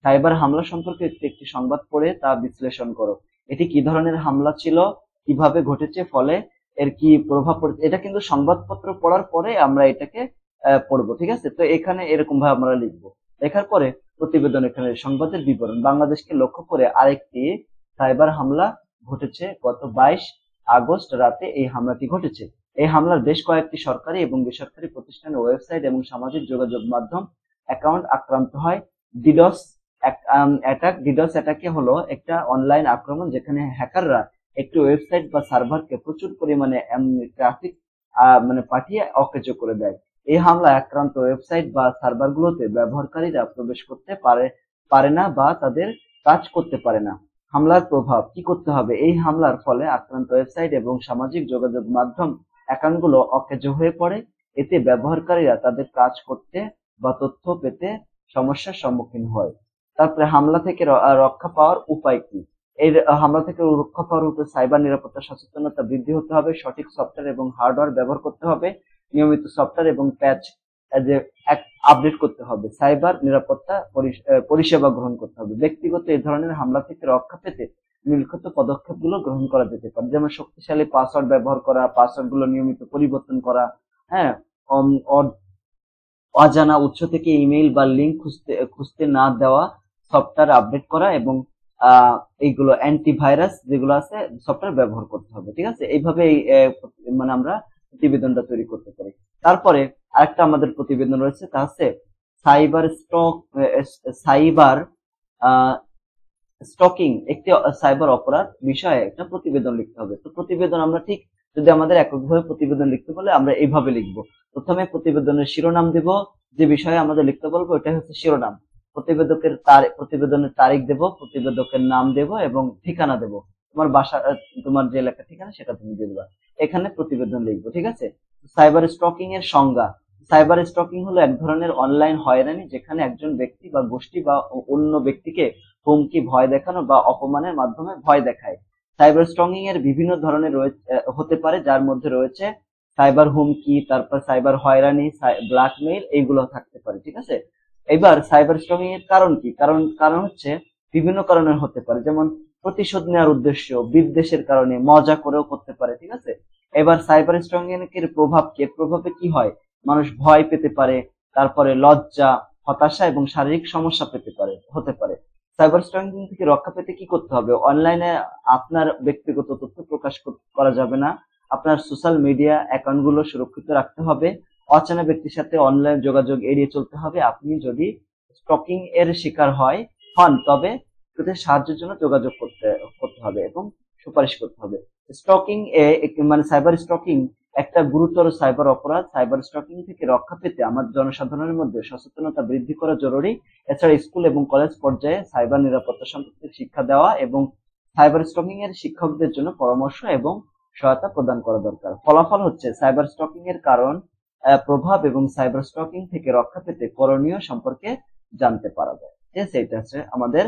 সাইবার হামলা সম্পর্কে একটি সংবাদ পড়ে তা বিশ্লেষণ করো। এটি কি ধরনের হামলা ছিল, কিভাবে ঘটেছে, ফলে এর কি প্রভাব পড়েছে, এটা কিন্তু সংবাদপত্র পড়ার পরে আমরা এটাকে পড়বো, ঠিক আছে। তো এখানে এরকম ভাবে আমরা লিখবো। লেখার পরে প্রতিবেদন, এখানে সংবাদের বিবরণ। বাংলাদেশকে লক্ষ্য করে আরেকটি সাইবার হামলা ঘটেছে। গত 22 আগস্ট রাতে এই হামলাটি ঘটেছে। এই হামলার বেশ কয়েকটি সরকারি এবং বেসরকারি প্রতিষ্ঠানের ওয়েবসাইট এবং সামাজিক যোগাযোগ মাধ্যম অ্যাকাউন্ট আক্রান্ত হয়। Deeds attack. ডিডস অ্যাটাকে হলো একটা অনলাইন আক্রমণ যেখানে হ্যাকাররা একটি ওয়েবসাইট বা সার্ভারকে প্রচুর পরিমাণে ট্রাফিক মানে পাঠিয়ে অকেজো করে দেয়। এই হামলায় আক্রান্ত ওয়েবসাইট বা সার্ভারগুলোতে ব্যবহারকারীরা প্রবেশ করতে পারে না বা তাদের কাজ করতে পারে না। হামলার প্রভাব কি করতে হবে? এই হামলার ফলে আক্রান্ত ওয়েবসাইট এবং সামাজিক যোগাযোগ মাধ্যম অ্যাকাউন্টগুলো অকেজো হয়ে পড়ে। এতে ব্যবহারকারীরা তাদের কাজ করতে বা তথ্য পেতে সমস্যার সম্মুখীন হয়। তারপরে হামলা থেকে রক্ষা পাওয়ার উপায় কি? এই হামলা থেকে রক্ষা পাওয়ার উপর সাইবার নিরাপত্তা সচেতনতা বৃদ্ধি হতে হবে, সঠিক সফটওয়্যার এবং হার্ডওয়্যার ব্যবহার করতে হবে, নিয়মিত সফটওয়্যার এবং প্যাচ যে আপডেট করতে হবে, সাইবার নিরাপত্তা পরিষেবা গ্রহণ করতে হবে। ব্যক্তিগত এই ধরনের হামলা থেকে রক্ষা পেতে নিম্নলিখিত পদক্ষেপগুলো গ্রহণ করা যেতে পারে, যেমন শক্তিশালী পাসওয়ার্ড ব্যবহার করা, পাসওয়ার্ড গুলো নিয়মিত পরিবর্তন করা, হ্যাঁ, অজানা উৎস থেকে ইমেইল বা লিঙ্ক খুঁজতে না দেওয়া, সফটওয়্যার আপডেট করা এবং এইগুলো অ্যান্টিভাইরাস যেগুলো আছে সফটওয়্যার ব্যবহার করতে হবে, ঠিক আছে। এইভাবে মানে আমরা প্রতিবেদনটা তৈরি করতে পারি। তারপরে আরেকটা আমাদের প্রতিবেদন রয়েছে, তা হচ্ছে সাইবার স্টকিং, একটি সাইবার অপরাধ বিষয়ে একটা প্রতিবেদন লিখতে হবে। তো প্রতিবেদন আমরা ঠিক যদি আমাদের এককভাবে প্রতিবেদন লিখতে বলে আমরা এইভাবে লিখবো। প্রথমে প্রতিবেদনের শিরোনাম দেব, যে বিষয়ে আমাদের লিখতে বলবো ওটা হচ্ছে শিরোনাম। প্রতিবেদনের তারিখ দেব, প্রতিবেদকের নাম দেব এবং ঠিকানা দেব। তোমার বাসা, তোমার যে এলাকার ঠিকানা সেটা তুমি দিয়ে দেবা। এখানে প্রতিবেদন লিখবো, ঠিক আছে। সাইবার স্টকিং এর সংজ্ঞা। সাইবার স্টকিং হলো এক ধরনের অনলাইন হয়রানি যেখানে একজন ব্যক্তি বা গোষ্ঠী বা অন্য ব্যক্তিকে হুমকি, ভয় দেখানো বা অপমানের মাধ্যমে ভয় দেখায়। সাইবার স্টকিং এর বিভিন্ন ধরনের হতে পারে, যার মধ্যে রয়েছে সাইবার হুমকি, তারপর সাইবার হয়রানি, ব্ল্যাকমেইল, এইগুলো থাকতে পারে, ঠিক আছে। এবার সাইবার স্টকিং এর কারণ কি? কারণ হচ্ছে বিভিন্ন কারণে হতে পারে, যেমন প্রতিশোধ নেওয়ার উদ্দেশ্য, বিদ্বেষের কারণে, মজা করেও করতে পারে, ঠিক আছে। এবার সাইবার স্টকিং এর প্রভাব কি? প্রভাবে কি হয়? মানুষ ভয় পেতে পারে, তারপরে লজ্জা, হতাশা এবং শারীরিক সমস্যা হতে পারে। সাইবার স্টকিং থেকে রক্ষা পেতে কি করতে হবে? অনলাইনে আপনার ব্যক্তিগত তথ্য প্রকাশ করা যাবে না। আপনার সোশ্যাল মিডিয়া অ্যাকাউন্টগুলো সুরক্ষিত রাখতে হবে। অচেনা ব্যক্তির সাথে অনলাইন যোগাযোগ এড়িয়ে চলতে হবে। আপনি যদি স্টকিং এর শিকার হন তবে তাদের সাহায্যের জন্য যোগাযোগ করতে হবে এবং সুপারিশ করতে হবে। স্টকিং মানে সাইবার স্টকিং একটা গুরুতর সাইবার অপরাধ। সাইবার স্টকিং থেকে রক্ষা পেতে আমাদের জনসাধারণের মধ্যে সচেতনতা বৃদ্ধি করা জরুরি। এছাড়া স্কুল এবং কলেজ পর্যায়ে সাইবার নিরাপত্তা সম্পর্কে শিক্ষা দেওয়া এবং সাইবার স্টকিং এর শিক্ষকদের জন্য পরামর্শ এবং সহায়তা প্রদান করা দরকার। ফলাফল হচ্ছে সাইবার স্টকিং এর কারণ, প্রভাব এবং সাইবার স্টকিং থেকে রক্ষা পেতে করণীয় সম্পর্কে জানতে পারা যায়। ঠিক আছে, এটা হচ্ছে আমাদের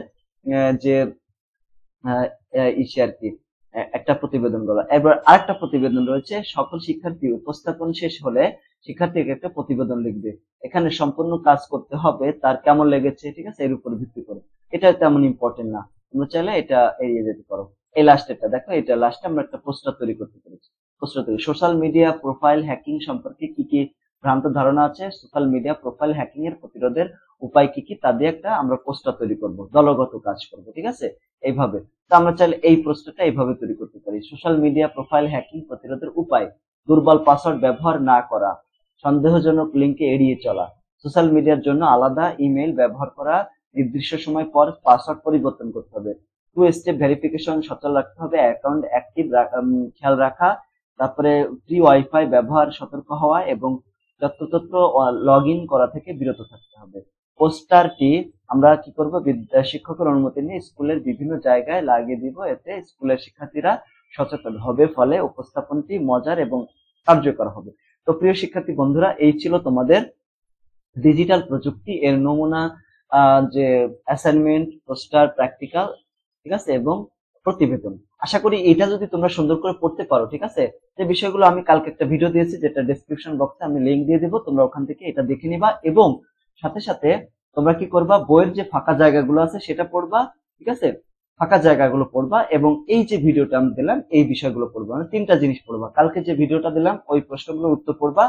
যে ইসে আর কি একটা প্রতিবেদন গুলো। এবার আরেকটা প্রতিবেদন রয়েছে, সকল শিক্ষার্থী উপস্থাপন শেষ হলে শিক্ষার্থীকে একটা প্রতিবেদন লিখবে। এখানে সম্পূর্ণ কাজ করতে হবে, তার কেমন লেগেছে, ঠিক আছে, এর উপর ভিত্তি করে। এটা তেমন ইম্পর্টেন্ট না, তোমরা চাইলে এটা এড়িয়ে যেতে পারো। এই লাস্টেরটা দেখো, এটা লাস্টে আমরা একটা পোস্টার তৈরি করতে পেরেছি। পোস্টার তৈরি, সোশ্যাল মিডিয়া প্রোফাইল হ্যাকিং সম্পর্কে কি কি ভ্রান্ত ধারণা আছে, সোশ্যাল মিডিয়া প্রোফাইল হ্যাকিং এর প্রতিরোধের উপায় কি কি, তা দিয়ে একটা আমরা পোস্টার তৈরি করব, দলগত কাজ করব, ঠিক আছে, এইভাবে। তো আমরা চাইলে এই পোস্টারটা এইভাবে তৈরি করতে পারি। সোশ্যাল মিডিয়া প্রোফাইল হ্যাকিং প্রতিরোধের উপায়: দুর্বল পাসওয়ার্ড ব্যবহার না করা, সন্দেহজনক লিঙ্কে এড়িয়ে চলা, সোশ্যাল মিডিয়ার জন্য আলাদা ইমেল ব্যবহার করা, নির্দিষ্ট সময় পর পাসওয়ার্ড পরিবর্তন করতে হবে, 2 স্টেপ ভেরিফিকেশন সচল রাখতে হবে, অ্যাকাউন্ট অ্যাক্টিভ খেয়াল রাখা, তারপরে ফ্রি ওয়াইফাই ব্যবহার সতর্ক হওয়া এবং যত্রতত্র লগ ইন করা থেকে বিরত থাকতে হবে। পোস্টারটি আমরা কি করব, শিক্ষকের অনুমতি নিয়ে স্কুলের বিভিন্ন জায়গায় লাগিয়ে দিব, এতে স্কুলের শিক্ষার্থীরা সচেতন হবে, ফলে উপস্থাপনটি মজার এবং কার্যকর হবে। তো প্রিয় শিক্ষার্থী বন্ধুরা, এই ছিল তোমাদের ডিজিটাল প্রযুক্তি এর নমুনা, যে অ্যাসাইনমেন্ট, পোস্টার, প্র্যাকটিক্যাল, ঠিক আছে, এবং প্রতিবেদন। আশা করি এটা যদি তোমরা সুন্দর করে পড়তে পারো, ঠিক আছে, যে বিষয়গুলো আমি কালকে একটা ভিডিও দিয়েছি, যেটা ডেসক্রিপশন বক্সে আমি লিংক দিয়ে দিব, তোমরা ওখান থেকে এটা দেখে নিবা, এবং সাথে সাথে তোমরা কি করবা, বইয়ের যে ফাঁকা জায়গাগুলো আছে সেটা পড়বা, ঠিক আছে, ফাঁকা জায়গাগুলো পড়বা, এবং এই যে ভিডিওটা আমি দিলাম এই বিষয়গুলো পড়বা, মানে তিনটা জিনিস পড়বা। কালকে যে ভিডিওটা দিলাম ওই প্রশ্নগুলোর উত্তর পড়বা,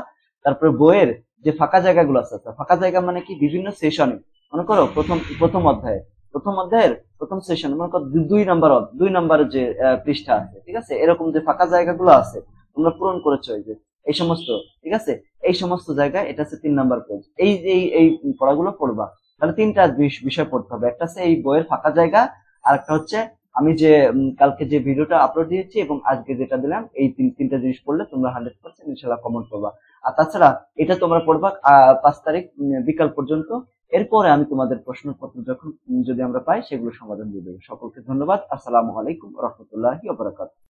তারপরে বইয়ের যে ফাঁকা জায়গাগুলো আছে, ফাঁকা জায়গা মানে কি, বিভিন্ন সেশনে, মনে করো প্রথম অধ্যায়ের প্রথম সেশন, মনে করো 2 নাম্বার যে পৃষ্ঠা আছে, ঠিক আছে, এরকম যে ফাঁকা জায়গাগুলো আছে তোমরা পূরণ করেছো, এই যে এই সমস্ত, ঠিক আছে, এই সমস্ত জায়গায় এটা হচ্ছে 3 নাম্বার পেজ। এই যে এই পড়াগুলো পড়বা, তাহলে তিনটা বিষয় পড়তে হবে, একটা হচ্ছে এই বইয়ের ফাঁকা জায়গা, আর একটা হচ্ছে আমি যে কালকে যে ভিডিওটা আপলোড দিয়েছি এবং আজকে যেটা দিলাম, এই তিনটা জিনিস পড়লে তোমরা 100% ইনশাল্লাহ কমন পাবা। আর তাছাড়া এটা তোমরা পড়বা 5 তারিখ বিকাল পর্যন্ত। এরপরে আমি তোমাদের প্রশ্নপত্র যখন যদি আমরা পাই সেগুলো সমাধান দিয়ে দেবো। সকলকে ধন্যবাদ। আসসালামু আলাইকুম রহমতুল্লাহি ওয়া বারাকাতুহু।